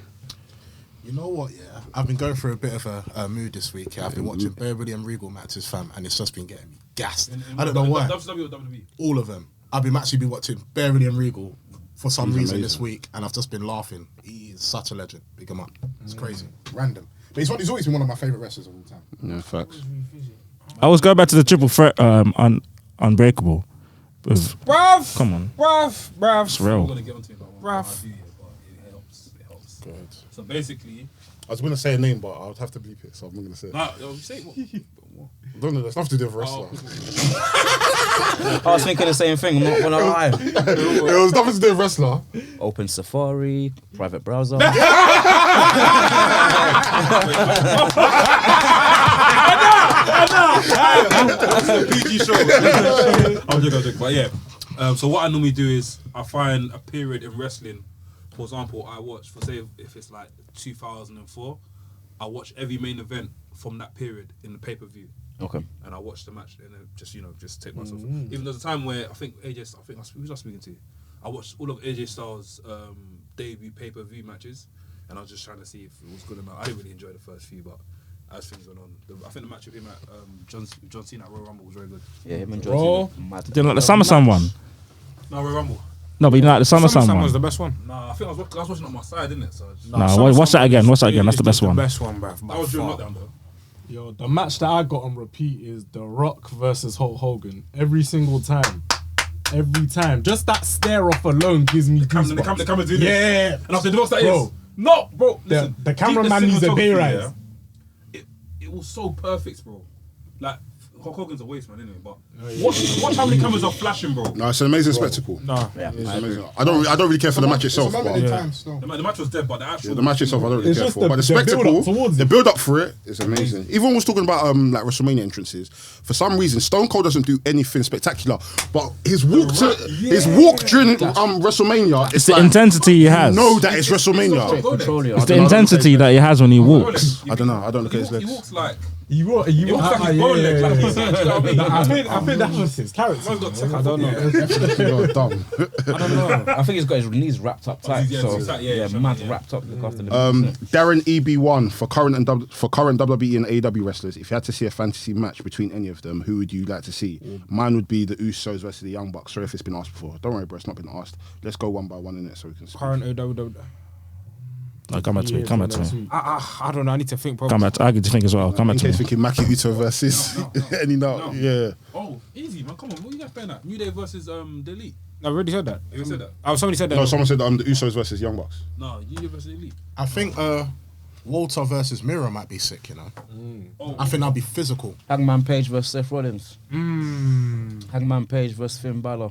You know what? Yeah, I've been going through a bit of a mood this week. Yeah. I've been watching Beverly and Regal matches, fam, and it's just been getting me gassed. I don't know why. WCW or WWE? All of them. I've been actually been watching Beverly and Regal for some reason this week, and I've just been laughing. He is such a legend. Big him up. It's crazy, random. But he's always been one of my favorite wrestlers of all time. Yeah, facts. I was going back to the triple threat Unbreakable. Bruv! Come on. Bruv! It's I'm real. gonna get onto it, but Rough. I do, yeah, but it helps. It helps. So basically, I was going to say a name, but I would have to bleep it, so I'm not going to say it. say what? Don't know, that's nothing to do with wrestler. I was thinking the same thing. I'm not gonna lie. It was nothing to do with wrestler. Open Safari, private browser. That's a PG show. I'm joking. But yeah. So what I normally do is I find a period in wrestling. For example, I watch, for say if it's like 2004, I watch every main event from that period in the pay-per-view. Okay. And I watch the match and then just take myself. Even there's a time where who was I speaking to? I watched all of AJ Styles' debut pay-per-view matches, and I was just trying to see if it was good or not. I didn't really enjoy the first few, but as things went on, I think the match with him at John Cena at Royal Rumble was very good. Yeah, him and Bro. John Cena, mad. Didn't like the SummerSlam one. No, Royal Rumble. No, but you like the SummerSlam Summer was one. the best one. Nah, I think I was watching on my side, didn't it? So No, watch that again. Watch that again. That's the best one. The best one, bruv. that was during lockdown though. Yo, the match that I got on repeat is The Rock versus Hulk Hogan. Every single time. Every time. Just that stare off alone gives me The goosebumps. camera do this. Yeah. And I said, what's that Bro. is? No, bro. Listen, The cameraman needs a pay rise. It was so perfect, bro. Like Hulk Hogan's a waste man anyway. But watch how many cameras are flashing, bro. No, it's an amazing spectacle. No. It's amazing. I don't really care for the match itself, It's a moment but in time still. The match was dead, but the actual the match itself I don't really It's care just for. But the spectacle, build-up towards the it. build up for it is amazing. Everyone was talking about like WrestleMania entrances. For some reason, Stone Cold doesn't do anything spectacular, but his walk during WrestleMania, it's The like, intensity he has. know that it's WrestleMania. Control you. It's the intensity that he has when he walks. I don't know. I don't look at his He legs. walks like You walk like his bone leg, like he's like, you know what I mean? I think that was his character. I don't know. You're dumb. I don't know. I think he's got his knees wrapped up tight. Yeah, So exactly, yeah, yeah, mad yeah. wrapped up. Look after the Darren EB1 for current WWE and AEW wrestlers. If you had to see a fantasy match between any of them, who would you like to see? Mine would be the Usos versus the Young Bucks. Sorry if it's been asked before. Don't worry, bro. It's not been asked. Let's go one by one in it so we can. Speak. Current AW. No, come back to me. Come back to me. I don't know. I need to think. Probably. Come back. I get to think as well. Come back In to me. case thinking Maki Uto versus any now. Yeah. Oh, easy man, come on. What are you guys playing at? New Day versus the Elite. I already said that. You said that? Oh, somebody said that. No, someone said the Usos versus Young Bucks. No, New Day versus Elite. I think Walter versus Miro might be sick, you know. Oh, I think that'll be physical. Hangman Page versus Seth Rollins. Hangman Page versus Finn Balor.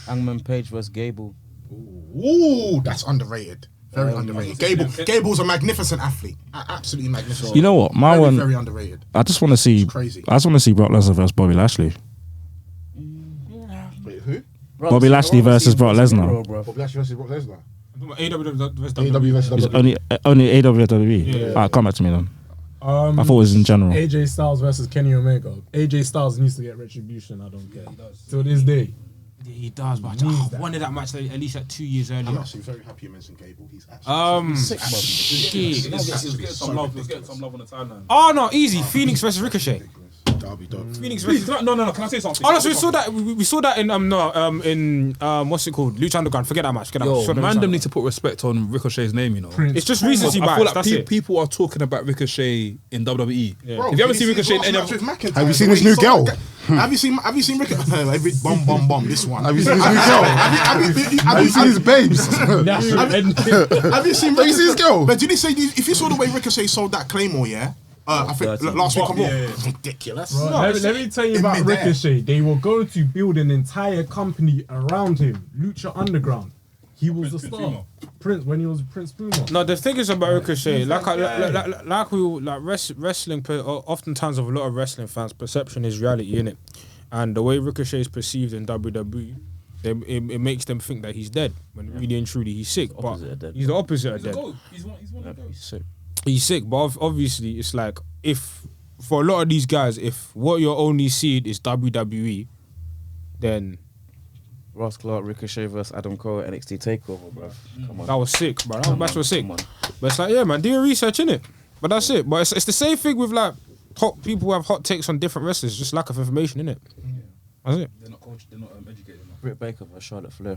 Hangman Page versus Gable. Ooh, that's underrated. Very underrated. Gable's a magnificent athlete. Absolutely magnificent. You know what? My very, one. very underrated. I just want to see. crazy. I just want to see Brock Lesnar versus Bobby Lashley. Wait, who? Bobby Lashley versus Brock Lesnar. Bobby Lashley versus Brock Lesnar. AW versus AEW versus It's WWE. only WWE. Alright, come back to me then. I thought it was in general. AJ Styles versus Kenny Omega. AJ Styles needs to get retribution. I don't care. Till this day. Yeah, he does, but I wanted that match at least like 2 years I'm earlier. actually very happy you mentioned Gable. He's actually Shit. let's get some love. Let's get some love on the timeline. Oh no, easy. Phoenix versus Ricochet. That'll be dope. Phoenix Please, versus. no. Can I say something? Oh no, so we saw that. We saw that in what's it called? Lucha Underground. Forget that match. Forget that match. Yo, Show them man, Lucha them need to put respect on Ricochet's name, you know. It's just recency I bias. feel like That's it. people are talking about Ricochet in WWE. Bro, If you haven't did seen Ricochet in any Ross other, match with McIntyre? Have you seen The his way new he sold girl? that- Have you seen Ricochet? Every bomb this one. Have you seen his new girl? Have you seen his babes? Have you seen his girl? But did he say if you saw the way Ricochet sold that Claymore? Yeah. I think last week on Raw, ridiculous. Let me tell you about midair. Ricochet. They were going to build an entire company around him. Lucha Underground. He was the star. Puma. Prince when he was Prince Puma. No, the thing is about Ricochet, wrestling. Oftentimes, of a lot of wrestling fans, perception is reality, innit? And the way Ricochet is perceived in WWE, it makes them think that he's dead when really and truly he's sick. But Opposite of dead. he's the opposite of He's a dead. goat. He's one of those. Sick. He's sick, but obviously it's like if for a lot of these guys, if what you're only seeing is WWE, then Ross Clark, Ricochet versus Adam Cole, NXT Takeover, bro. Come on. that was sick, bro. That match was sick. Come on. But it's like, yeah, man, do your research in it. But that's it. But it's the same thing with like hot people who have hot takes on different wrestlers, just lack of information in it. That's it. They're not coached. They're not educated enough. Britt Baker versus Charlotte Flair.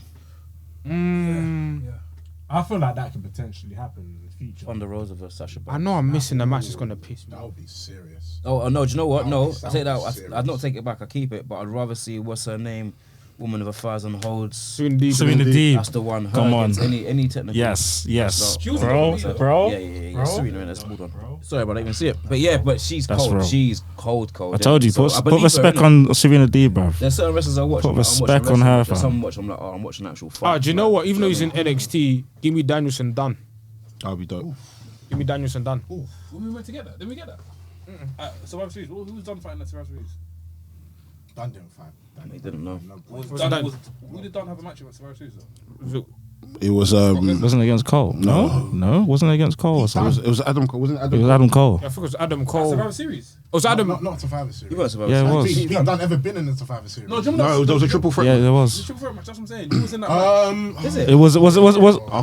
I feel like that could potentially happen in the future. Thunder Rosa versus Sasha I Banks. know I'm missing the match. It's gonna piss me. That would be serious. Oh no! Do you know what? No, I take that. Serious. I'd not take it back. I keep it, but I'd rather see what's her name, woman of 1,000 holds. Serena Deeb. That's the one. Her Come on. against any technical. Yes. She was Bro. a Yeah. Serena in this one. Sorry, but I didn't even see it. But yeah, but she's That's cold. real. She's cold. I told you, So I put believe her, respect innit? on Serena Deeb, bruv. There's certain wrestlers I watch. Put I'm like, I'm watching respect on wrestling, her, but fam. some watch. I'm like, I'm watching actual fight. Ah, do you know what? Even though he's in NXT, give me Danielson done. That'll be dope. Give me Danielson done. When we went to get that, didn't we get that? Survivor Series. Who was done fighting at Survivor Series? Dunn didn't fight. They didn't know. Who did Dunn have a match at Survivor Series though? It was Wasn't it against Cole? No, wasn't it against Cole or something? it was Adam Cole, wasn't it? It was Adam Cole. I think it was Adam Cole. Survivor Series. It was Adam. Not Survivor Series. You weren't Survivor Yeah, it Series. was. Has Pete Dunne ever been in the Survivor Series? No, do you remember No, there was a triple threat. Yeah, there the was. triple threat match. That's what I'm saying. Who was in that match? Is it? It was.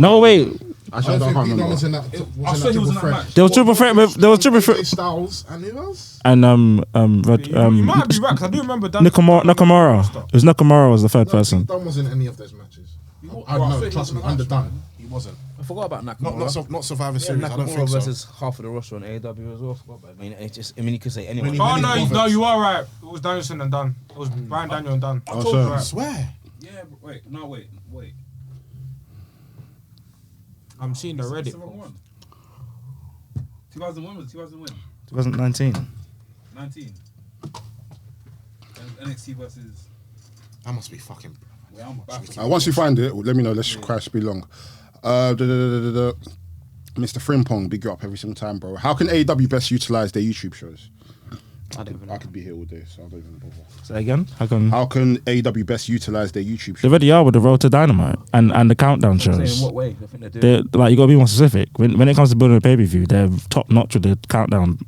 No, wait. Actually, I I can't think Pete Dunne remember. was in that. I saw he was in that match. There was triple threat. There was triple AJ threat. Styles and who else? And You might be right, 'cause I do remember Dan. Nakamura. It was Nakamura was the third No, person. Pete Dunne was in any of those matches. I Well, I know. think Trust he me, was in the match, underdone. He wasn't. I forgot about Nakamura. Not Survivor Yeah, Series. I don't Nakamura think so. versus half of the roster on AEW as well. Forgot about it. I mean, it's just. I mean, you could say anyone. Really? Oh no, Bothered. no, you are right. It was Danielson and Dunn. It was Brian Daniel and Dunn. Oh, so- I swear. Yeah, but wait. I'm seeing the It's Reddit. the wrong one. 2001 was 2001. 2019. 19. NXT versus. That must be fucking. Once you find it, let me know. Let's crash be long. Mr. Frimpong, big you up every single time, bro. How can AEW best utilize their YouTube shows? I don't even know. I could be here all day, so I don't even bother. Say again. How can AEW best utilize their YouTube They shows? already are with the Road to Dynamite and the countdown Saying shows. in what way? I think they're doing. They're like, you gotta be more specific. When it comes to building a pay-per-view, they're top notch with the countdown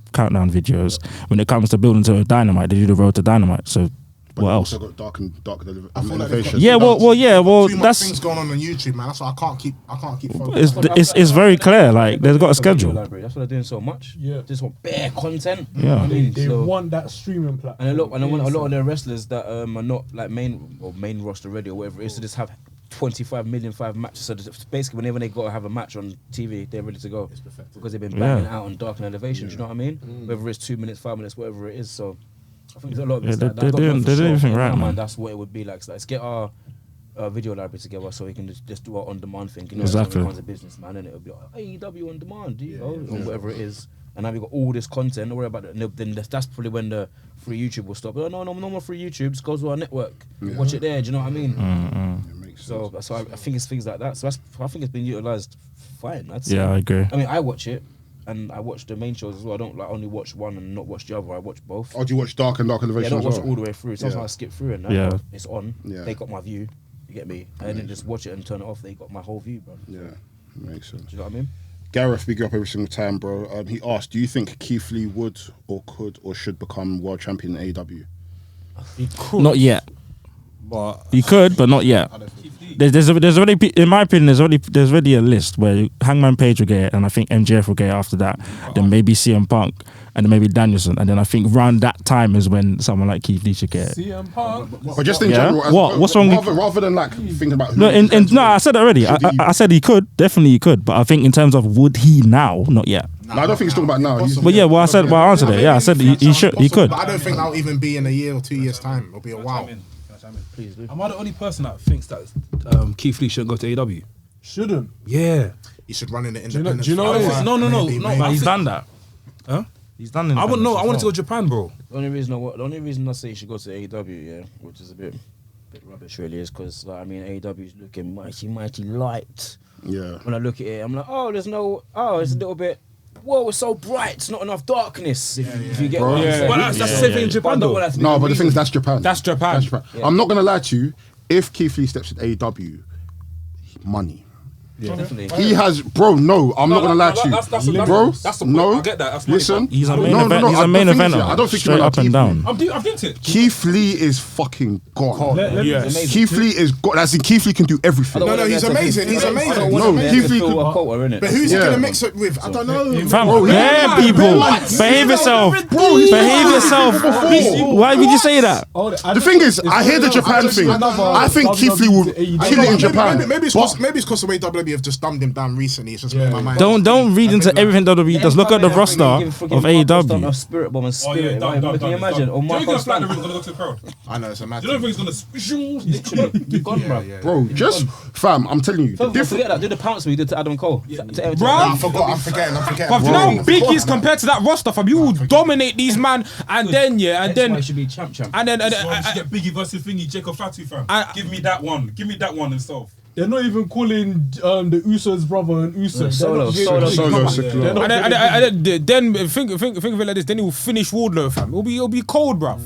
videos. When it comes to building to a Dynamite, they do the Road to Dynamite. So But what they've else? also got dark I feel like they've got innovation. Yeah, well, too much that's things going on YouTube, man. That's why I can't keep focused. it's very clear. Like they've got a Video schedule. library. That's why they're doing so much. Yeah. Just want bare content. Yeah. I mean, They so- want that streaming platform. And a lot of their wrestlers that are not like main roster ready or whatever it is to just have 25 million 5 matches. So basically, whenever they got to have a match on TV, they're ready to go because they've been banging out on Dark and Elevation. Do you know what I mean? Whether it's 2 minutes, 5 minutes, whatever it is. So I think there's a lot of Yeah, it's they're like that. I don't know doing for sure, everything but in right, my man. mind, that's what it would be like. So let's get our video library together so we can just do our on demand thing. You know, Exactly. so everyone's a businessman, and it'll be like AEW on demand, or whatever it is. And now we got all this content. Don't worry about it. Then that's probably when the free YouTube will stop. Oh, no more free YouTube. Just go to our network. Watch it there. Do you know what I mean? It makes sense. So I think it's things like that. So I think it's been utilized fine. I'd say. Yeah, I agree. I mean, I watch it, and I watch the main shows as well. I don't like only watch one and not watch the other. I watch both. Oh, do you watch Dark and Dark Yeah, I Elevation don't as watch well? it all the way through. Sometimes Yeah. I skip through and that, Yeah. but it's on. Yeah. They got my view. You get me? I didn't just watch it and turn it off. They got my whole view, bro. Yeah, makes sense. Do you know what I mean? Gareth, big up every single time, bro. He asked, do you think Keith Lee would or could or should become world champion in AEW? Not yet. But You could, but not yet. There's already, in my opinion, there's already a list where Hangman Page will get it, and I think MJF will get it after that. Then maybe CM Punk, and then maybe Danielson, and then I think around that time is when someone like Keith Lee should get it. CM Punk. But just in Yeah? general, as- What? What's wrong with- rather than like thinking about who No, he's going to no, I said it already. should he- I said he could, definitely he could, but I think in terms of would he now, not yet. No, I don't think he's talking about now. He's- But yeah, well, I answered it. Yeah, I said he should, he could. But I don't think that'll even be in a year or 2 years' time. It'll be a while. Please do. Am I the only person that thinks that Keith Lee shouldn't go to AEW? Shouldn't. Yeah. He should run in the know- independent. do you know what it is? No. Maybe. But he's done that. Huh? He's done it. I wouldn't know. I wanted to go to Japan, bro. The only reason I say you should go to AEW, yeah, which is a bit rubbish really, is because like, I mean AEW is looking mighty light. Yeah. When I look at it, I'm like, it's a little bit. Whoa, it's so bright. It's not enough darkness. If you get what I'm saying. But that's the same thing in Japan, But I don't though. want that to be No, the but the thing is, reason. that's Japan. That's Japan. Yeah. I'm not going to lie to you. If Keith Lee steps at AEW, money. Definitely. He has, bro. No, I'm not gonna lie to you, bro. That's the no, point. I get that. That's money, listen, but- He's a main no, event. no, He's a main the thing is, eventer. yeah, I don't think Straight you're up and Keith down. I've been it. Keith Lee is fucking gone. yeah. Keith Lee is gone. As in, Keith Lee can do everything. No, he's amazing. He's amazing. No, Keith Lee Fill could. a quota, innit? But who's he Yeah. gonna mix it with? I don't know. Fam, Bro, yeah, people, behave yourself. Behave yourself. Why would you say that? The thing is, I hear the Japan thing. I think Keith Lee will kill it in Japan. Maybe it's But- because the way WWE have just dumbed him down recently. It's just made my mind. Don't read into everything WWE does. Look at the roster of AEW. Spirit Bomb and Oh, yeah, Spirit. Can you imagine? Or Do you think Marco that's like the Stunt. ring gonna go to the crowd? I know it's a mad. Do you don't thing. think he's gonna? Literally, gone, bro. Bro, just fam, I'm telling you, the Don't difference. forget that. Do the pounce we did to Adam Cole. To MJF. Bro. I'm forgetting. But you know how big he is compared to that roster, fam. You will dominate these man, and then That's why he should be champ. and then Well, we should get Biggie versus Thingy, Jacob Fatu, fam. Give me that one. Give me that one himself. They're not even calling the Usos brother and Uso. Solo. and then think of it like this. Then he will finish Wardlow, fam. It'll be cold, bruv.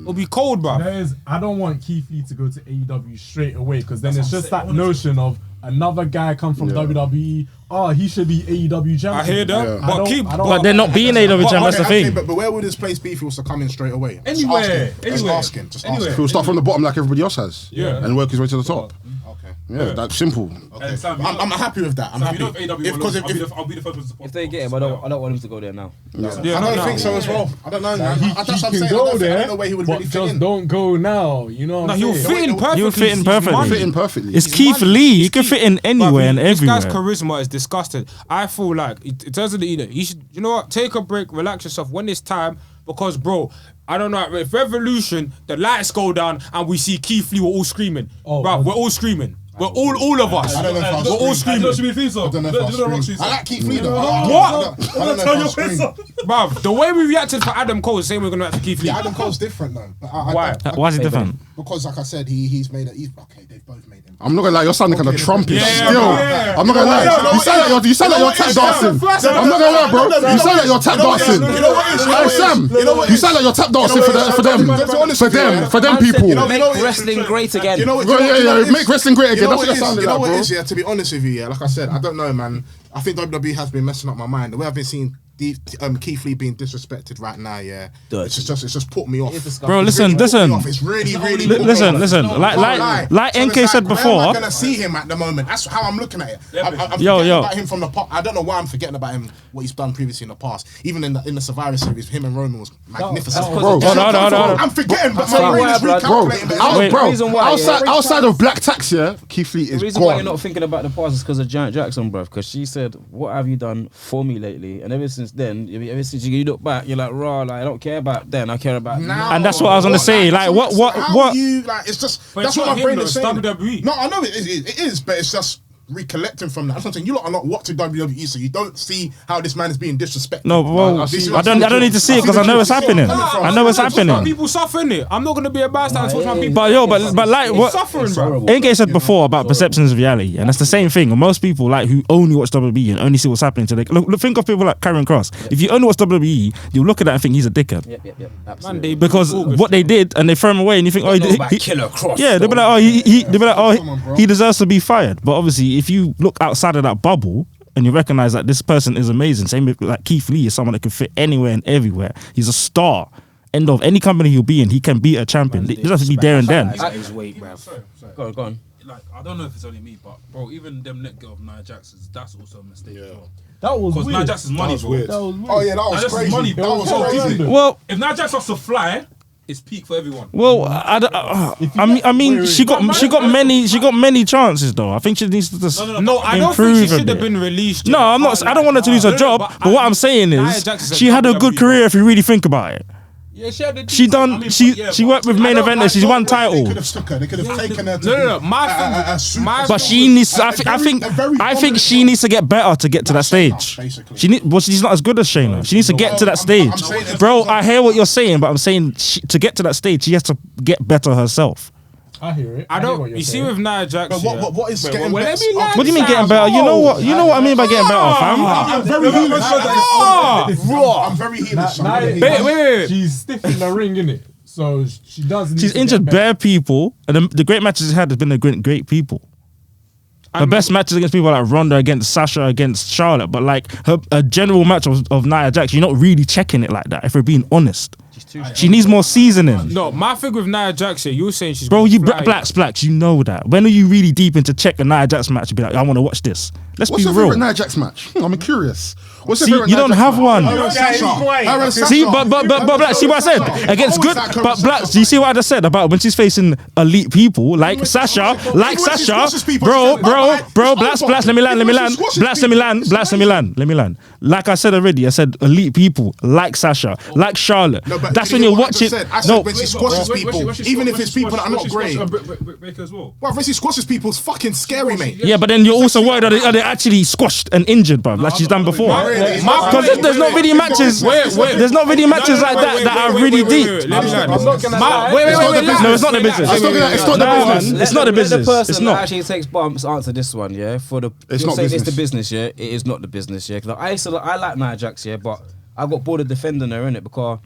It'll be cold, bruv. I don't want Keith Lee to go to AEW straight away because then it's just that notion of another guy come from WWE. Oh, he should be AEW champion. I hear that, Yeah. But they're not being AEW champ. That's the thing. But where would this place be if he was to come in straight away? Anywhere. Just asking. He'll start from the bottom like everybody else has, and work his way to the top. Okay. Yeah, that's simple. And Sam, you I'm happy with that. I'm know, happy. you know if AEW Because I'll be the first one to support. If they get him, I don't want him to go there now. I don't think so as well. I don't know. That's what I'm He saying. can I go don't there, know where he would but really fit just in. don't go now. You know what No, I'm he'll saying? fit in perfectly. He'll fit in perfectly. Fit in perfectly. It's Keith Lee. He can fit in anywhere and This guy's everywhere. charisma is disgusting. I feel like in terms of the you should, you know what? Take a break, relax yourself when it's time. Because bro, I don't know. If Revolution, the lights go down and we see Keith Lee, we're all screaming. Oh, Bro, we're all screaming. We're all of us. I don't know if I was We're all screaming. You know screaming. what theme song? I don't know if I was screaming. I like Keith Lee though. What? I don't know if I was screaming. Bruv, the way we reacted for Adam Cole is the same we're gonna react for Keith Lee. Yeah, Adam Cole's different though. But Why? Why is it different? Because like I said, he's made it. Okay, they've both made him. I'm not gonna lie, you're sounding kind of Trumpish Yeah, still. yeah. I'm not gonna lie. You sound like you're tap dancing. I'm not gonna lie, bro. You sound like you're tap dancing. Hey Sam, you sound like you're tap dancing for them people. Make wrestling great again. You know what? Yeah, make wrestling great again. That's what you're sounding You know like, what bro. it is, yeah, to be honest with you, yeah, like I said, I don't know, man. I think WWE has been messing up my mind. The way I've been seeing Keith Lee being disrespected right now, yeah, it's just put me off. Bro, listen. It's really put me off. Listen. Like NK said Where am before. I gonna see him at the moment? That's how I'm looking at it. I'm Yo. forgetting about him from the past. I don't know why I'm forgetting about him. What he's done previously in the past. Even in the Survivor Series, him and Roman was magnificent. Bro, I'm forgetting, but my brain is recalculating. Outside of Black Tax, yeah, Keith Lee The is reason why you're gone. not thinking about the past is because of Janet Jackson, bruv. Because she said, "What have you done for me lately?" And ever since then, ever since you look back, you're like, "Raw, like I don't care about then. I care about now." And that's what I was gonna say. Like, what? How you like? It's just But that's it's what not my brain him, is though, saying. it's WWE. No, I know it is, but it's just recollecting from that. That's what I'm saying. You lot are not watching WWE, so you don't see how this man is being disrespected. No, well, This is I don't need to see it because I know it's happening. I know it's happening. People suffering it. I'm not gonna be a bystander to watch my people. But like It's what suffering, bro. NK said before about perceptions of reality, and that's the same thing. Most people like who only watch WWE and only see what's happening to look. Think of people like Karrion Kross. If you only watch WWE, you'll look at that and think he's a dickhead. Yep. Man, Absolutely. Because what they did, and they throw him away, and you think, oh, Killer Cross. yeah, they'll be like, oh, he deserves to be fired. But obviously, if you look outside of that bubble and you recognize that this person is amazing, same with like Keith Lee is someone that can fit anywhere and everywhere. He's a star. End of any company he'll be in, he can be a champion. He doesn't have to be there and then. His weight, bro. Sorry. Go on. Like, I don't know if it's only me, but bro, even them net girl of Nia Jackson's, that's also a mistake as well. That was Because weird. Nia Jackson's money, bro. That was weird. Oh yeah, that was That's crazy. money. That was So crazy. random. Well, If Nia Jax wants to fly, it's peak for everyone. well, I mean, she got many chances though. I think she needs to just No, I don't think improve she a should have bit. been released. No, I'm not. I don't want her to lose her job. But what I'm saying Nia is, Jackson she had a good career if you really think about it. Yeah, she had a She done. She worked with main eventers. She's won They title. could have stuck her. They could have taken her to No. be My a thing, superstar. But she needs. I think she needs to get better to get to that stage. basically. She's not as good as Shayna. She needs to get to that stage, I'm saying if- bro. I hear what you're saying, but I'm saying to get to that stage, she has to get better herself. I hear it. I hear what don't. you're You see saying. with Nia Jax, But what is getting well, better? let me What do you mean getting better? You know what? You know what I mean by getting better, fam. I'm very heelish. I'm very heelish. I'm very heelish. Wait. She's stiff in the ring, innit? So she does. need She's to get injured better. bare people, and the great matches she's had has been the great people. Her best matches against people like Ronda, against Sasha, against Charlotte, but like a general match of Nia Jax, you're not really checking it like that. If we're being honest, she needs more seasoning. No, my thing with Nia Jax, you were saying she's Bro, gonna you fly. blacks, you know that. When are you really deep into check a Nia Jax match and be like, I want to watch this? Let's What's be your real. favorite Nia Jax match? I'm curious. What's your See, favorite you Nia don't Jax have match? one. Her and Sasha. See, but black. See what I said against good, but black. Do you see what I just said about when she's facing elite people like Sasha, bro. Blacks. Let me land. Like I said already, I said elite people like Sasha, like Charlotte. No, but That's you when know you what I watch just it. said? I said No, when she squashes people, even if it's people that are not great. Breaker as well. Well, when she squashes people, it's fucking scary, mate. yeah, but then you're also worried are they actually squashed and injured, bro, like she's done before. Because there's not really matches. There's not really matches like that are really deep. Let me land. I'm not gonna lie. No, it's not the business. It's not the business. Let the person It's that not. actually takes bumps answer this one, yeah. For the It's you're not saying business. It's the business, yeah. It is not the business, yeah. Because I like Nia Jax, yeah, but I got bored of defending her in it because,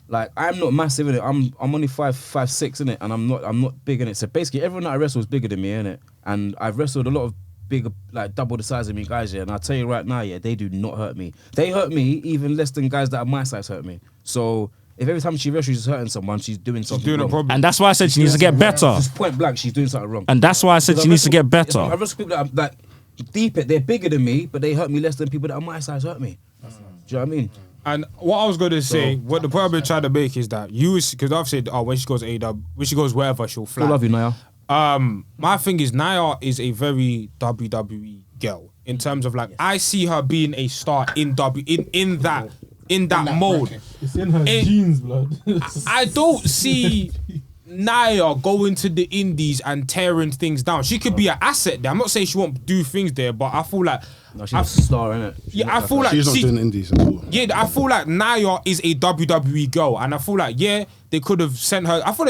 like, I'm not massive in it. I'm only 5'6" in it, and I'm not big in it. So basically, everyone that I wrestle is bigger than me in it, and I've wrestled a lot of bigger, like double the size of me guys, yeah. And I'll tell you right now, yeah, they do not hurt me. They hurt me even less than guys that are my size hurt me. So if every time she wrestles, she's hurting someone, she's doing something Doing a wrong. problem. And that's why I said she needs to get better. Just point blank, she's doing something wrong. And that's why I said she needs to get I better. wrestle people that are like deep it, they're bigger than me, but they hurt me less than people that are my size hurt me. Do you know what I mean? And what I was going to say, what the point I've been trying to make is that because I've said, when she goes AEW, when she goes wherever, she'll fly. I love you, Naya. My thing is Nia is a very WWE girl in terms of like I see her being a star in that mode. It's in her genes, blood. I don't see Nia going to the indies and tearing things down. She could be an asset there. I'm not saying she won't do things there, but I feel like No, she's a star, innit? yeah, I feel like She's not doing indies at all. yeah, I feel like Nia is a WWE girl, and I feel like they could have sent her. I thought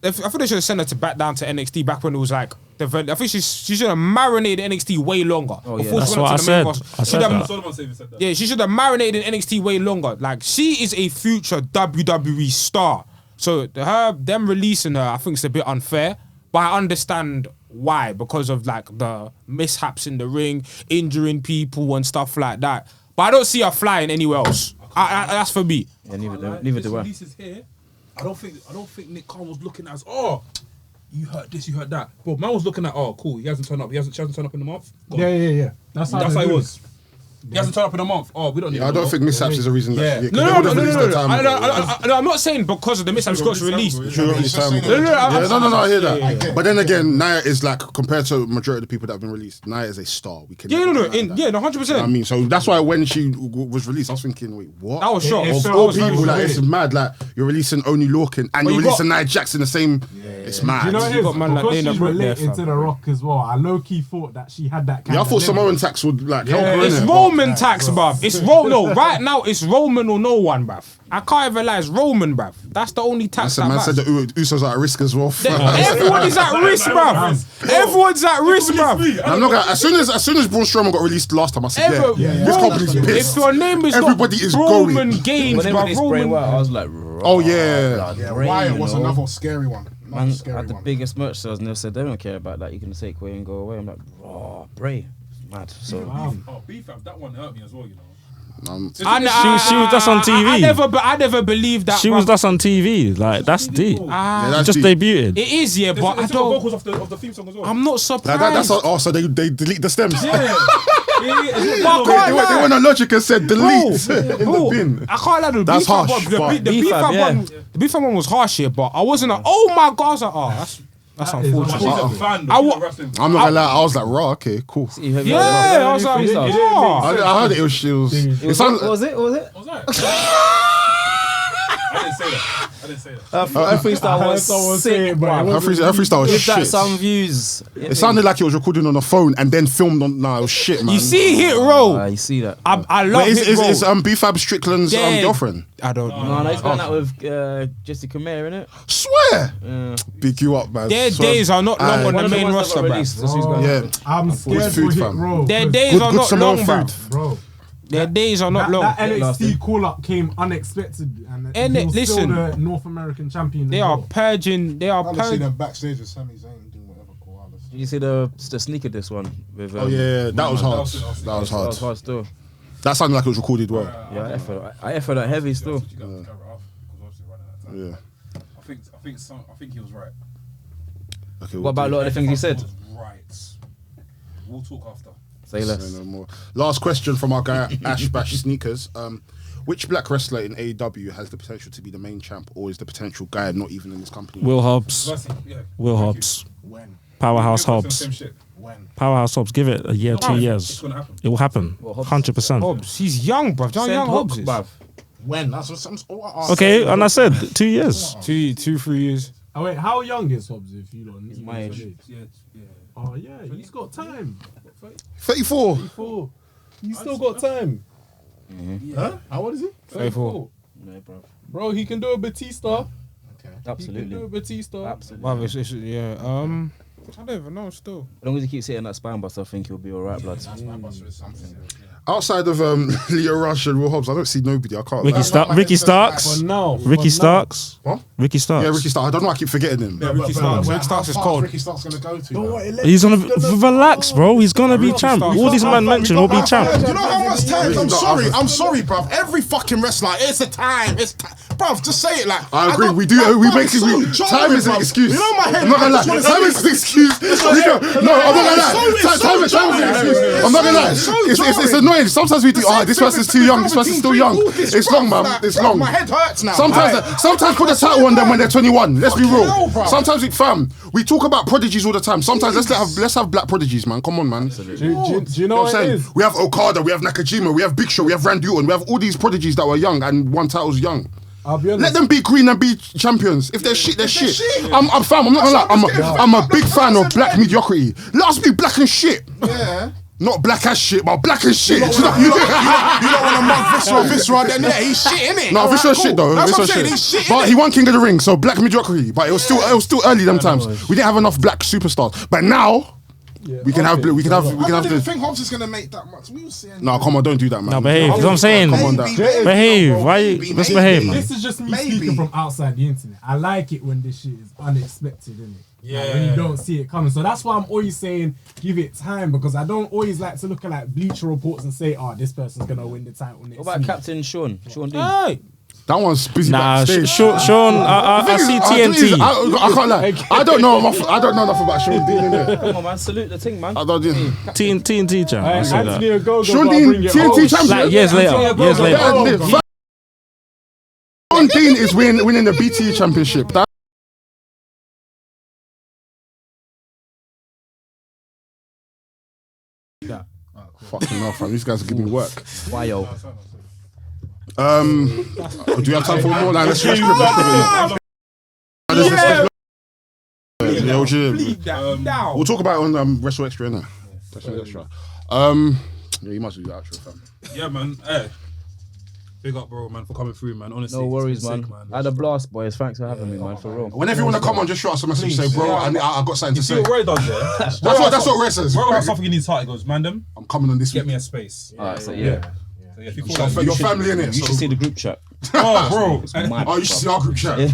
they should have sent her back down to NXT back when it was like. I think she should have marinated NXT way longer. Before That's she what went I to the main said. roster. I said that. Solomon even said that. Yeah, she should have marinated in NXT way longer. Like, she is a future WWE star. So them releasing her, I think it's a bit unfair. But I understand why, because of like the mishaps in the ring, injuring people and stuff like that. But I don't see her flying anywhere else. That's for me. Yeah, neither do I. Releases here. I don't think Nick Khan was looking at you heard this, you heard that. Bro, man was looking at cool. He hasn't turned up. She hasn't turned up in a month. Yeah. That's how it was. He hasn't turned up in a month. We don't need. I don't think mishaps is a reason. Yeah. That, No, I'm not saying because of the mishaps she got released. No, I hear that. But then again, Nia is like, compared to majority of the people that have been released, Nia is a star. We can 100%. I mean, so that's why when she was released, I was thinking, wait, what? That was shocked. Of all people, like, it's mad. Like, you're releasing Oni Lorcan and you're releasing Nia Jax in the same. It's mad. You know what it is? got man like Because Dana she's Brooke there, related fam. to The Rock as well. I low-key thought that she had that kind Yeah, I of thought limit. Samoan tax would like help her. It's innit? Roman tax, bruv. It's right now it's Roman or no one, bruv. I can't even lie, it's Roman, bruv. That's the only tax Listen, that man said matters. the Usos are at risk as well. Everyone is at risk, bruv. Everyone's at risk, bruv. I'm not gonna, as soon as Braun Strowman got released last time, I said, this company's pissed. If your name is Everybody not is Roman going. Games, When they bruv, released Bray Roman. Wyatt, I was like, Oh yeah. Yeah, Wyatt was another scary one. Man, had the biggest merch sales, and they said they don't care about that. You can take away and go away. I'm like, Bray, mad. So BFAB, that one hurt me as well, you know. She was just on TV. I never believed that. She was just on TV. Like, that's deep. that's Just deep. debuted. It is, yeah, but I There's don't. vocals of the theme song as well. I'm not Like surprised. that's so they delete the stems. But I They can't lie. went on Logic and said delete in Bro, the bin. I can't lie. That's harsh, but- The BFAB one was harsh here, but I wasn't like, oh my god, I was like, that's unfortunate. She's a fan I of wa- wrestling. I'm not gonna lie, I was like, raw, okay, cool. Yeah, I was like, I heard it was it sounded What was it? What was that? I didn't say that. Her freestyle was sick, bro. her freestyle was Give that shit. some views. It sounded like it was recorded on a phone and then filmed on. Nah, it was shit, man. you see Hit Row. You see that? I love But Hit Row. is BFAB Strickland's Yeah. girlfriend? I don't know. No, he's going out with Jessica Mayer, innit? Swear. Big you up, man. Their So- days are not long Aye. on the main ones that roster, got bro. released, that's who's going Yeah. out. I'm scared food, for Hit fam. Row. Their days Good are not Samoan long, bro. food. Bro, Their days are not long. that NXT call-up came unexpected. And he was listen, still the North American champion. They as are well. purging. They are I've seen purging. them backstage with Sami Zayn doing whatever. Cool. Did you see the sneaker disc one? With, Oh yeah, that was hard. That was That was hard. hard still. That sounded like it was recorded well. Yeah, I effort that heavy still. Yeah. I think he was right. Okay. What about a lot of the things he said? He was right. We'll talk after. Say less. Say no more. Last question from our guy Ash Bash Sneakers. Which black wrestler in AEW has the potential to be the main champ, or is the potential guy not even in this company? Will Hobbs. Yeah. Will Hobbs. When? Powerhouse Same Hobbs. shit. When? Powerhouse Hobbs. Give it a year, 2 years. It's gonna happen. It will happen. 100%. Hobbs, he's young, bro. Do you know how young Hobbs is? When? That's what I'm Okay, and I said 2 years. 2, 3 years. Oh wait, how young is Hobbs? If you don't, he's my age. Yeah. Oh yeah, he's got time. 34. 4. He's still got time. Huh? How old is he? 34. Yeah, bro. Bro, he can do a Batista. He can do a Absolutely. Batista. Absolutely. Wow, yeah. I don't even know. Still, As long as he keeps hitting that spine bust, I think he'll be alright, blood. Outside of Leo Rush and Will Hobbs, I don't see nobody. I can't. Ricky Starks. For now. Ricky Starks. What? Ricky Starks. Yeah, Ricky Starks. I don't know. I keep forgetting him. Ricky Starks. Ricky Starks is cold. Ricky Starks gonna go to? Now? He's gonna relax, bro. He's gonna be champ. All these men mentioned will be champ. You know how much times I'm sorry, bruv. Every fucking wrestler, it's a time. Bruv, just say it like. I agree. don't- We do. like, We bruv, make it's it. so Time jarring, is an bruv. excuse. You know my head. I'm not gonna lie. I just Time wanna is say- an excuse. No, I'm not gonna lie. Time is an excuse. I'm not gonna lie. It's annoying. Sometimes we do. Oh, this person's too young. This person's still young. It's long, man. It's long. My head hurts now. Sometimes put the title on them when they're 21. Let's be Fucking real. hell, bro. Sometimes we talk about prodigies all the time. Sometimes let's have black prodigies, man. Come on, man. Do you know You know what what I'm it saying? is? We have Okada, we have Nakajima, we have Big Show, we have Randy Orton, we have all these prodigies that were young and won titles young. I'll be honest. Let them be green and be champions. If they're shit, they're shit. I'm fam. I'm not gonna lie. I'm a big fan of black mediocrity. Let us be black and shit. Yeah. Not black as shit, but black as shit. You don't want to mock Viscera, then yeah, he's shit, innit? No, Viscera's shit though. That's what I'm Viscera's saying, he's shit, But innit? he won King of the Ring, so black mediocrity. But it was still early them times. We didn't have enough black superstars. But now we can have I the. didn't think Hobbs is gonna make that much. We were saying. No, come on, don't do that, man. No, behave. That's what I'm saying. Come on, that. Behave. Why you? Let's behave, man. This is just me speaking from outside the internet. I like it when this shit is unexpected, innit? Yeah. Like when you don't see it coming. So that's why I'm always saying give it time, because I don't always like to look at like Bleacher reports and say, oh, this person's gonna win the title next What about week. Captain Sean Dean? Hey. That one's busy Nah, backstage. Sean. I see TNT. I can't lie. I don't know enough about Sean Dean. Innit? Come on, man, salute the thing, man. I don't do. TNT champ. I say that. Anthony Ogogo Sean gotta Dean, bring it TNT home. champion. Like years later. Sean Dean is winning the BT championship. Fucking hell, fam. These guys are giving me work. Why, yo? Do you have time for more? Like, let's script it. We'll talk about it on Wrestle Extra, innit? Wrestle Extra. Yeah, you must do the outro, fam. Yeah, man. Hey. Big up, bro, man, for coming through, man. Honestly, No worries, it's been man. sick, I had a blast, boys. Thanks for having me, man, for real. Whenever you want to come on, just shoot us a message. Say, bro, I got something to You see say. what Roy does there? That's what Ray says. Roy got something in his heart. He goes, man, them, I'm coming on this get week. me a space. Alright, so yeah. So, if you feel like Your family, innit? You should see the group chat. oh, bro. Mad, Oh, you should see our group chat. Well,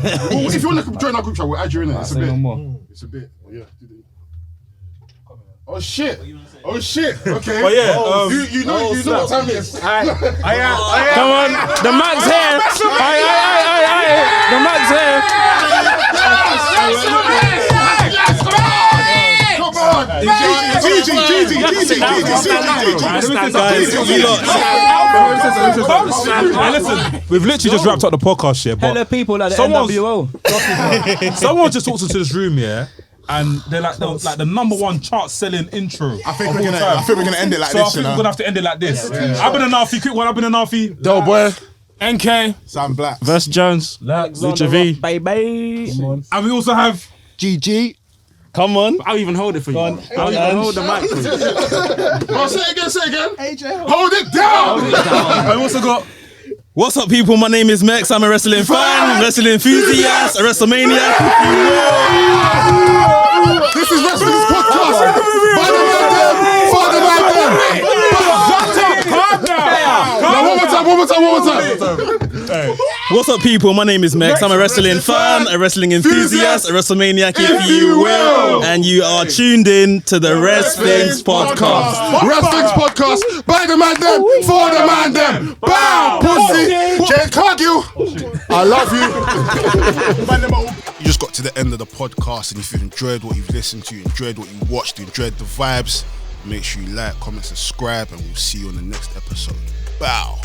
if you want to join our group chat, we'll add you in it. It's a Say no bit. more. It's a bit. Yeah. Oh shit! Oh shit! Okay. Oh yeah. You know what time it is. Come on, the Mac's here. The Mac's here. Come on! Listen, we've literally just wrapped up the podcast, yeah. Tell the But people at the Someone's- NWO. someone just walked into this room, yeah, and they're like the number one chart selling intro. I think we're gonna end it like So I this, you think we're know. gonna have to end it like this. I've been a Anarfi, quick one. I've been a Anarfi. Dope boy. NK. Sam Black. Versus Jones. Lucha V. Baby. And we also have GG. Come on. I'll even hold it for you. I'll even hold the mic for you. Oh, say it again. AJ. Hold it down. I've also got. What's up, people? My name is Mex. I'm a wrestling fan, wrestling enthusiast, a WrestleMania. This is Wrestling's podcast. By the man, for the man. One more time. What's up, people? My name is Mex. I'm a wrestling fan, a wrestling enthusiast, a WrestleMania, if you will. And you are tuned in to the WrestHINGS podcast. WrestLing's podcast. By the man, them, for the man, them. Bow, pussy. Jane Cargill. I love you. You just got to the end of the podcast, and if you've enjoyed what you've listened to, enjoyed what you watched, enjoyed the vibes, make sure you like, comment, subscribe, and we'll see you on the next episode. Bow.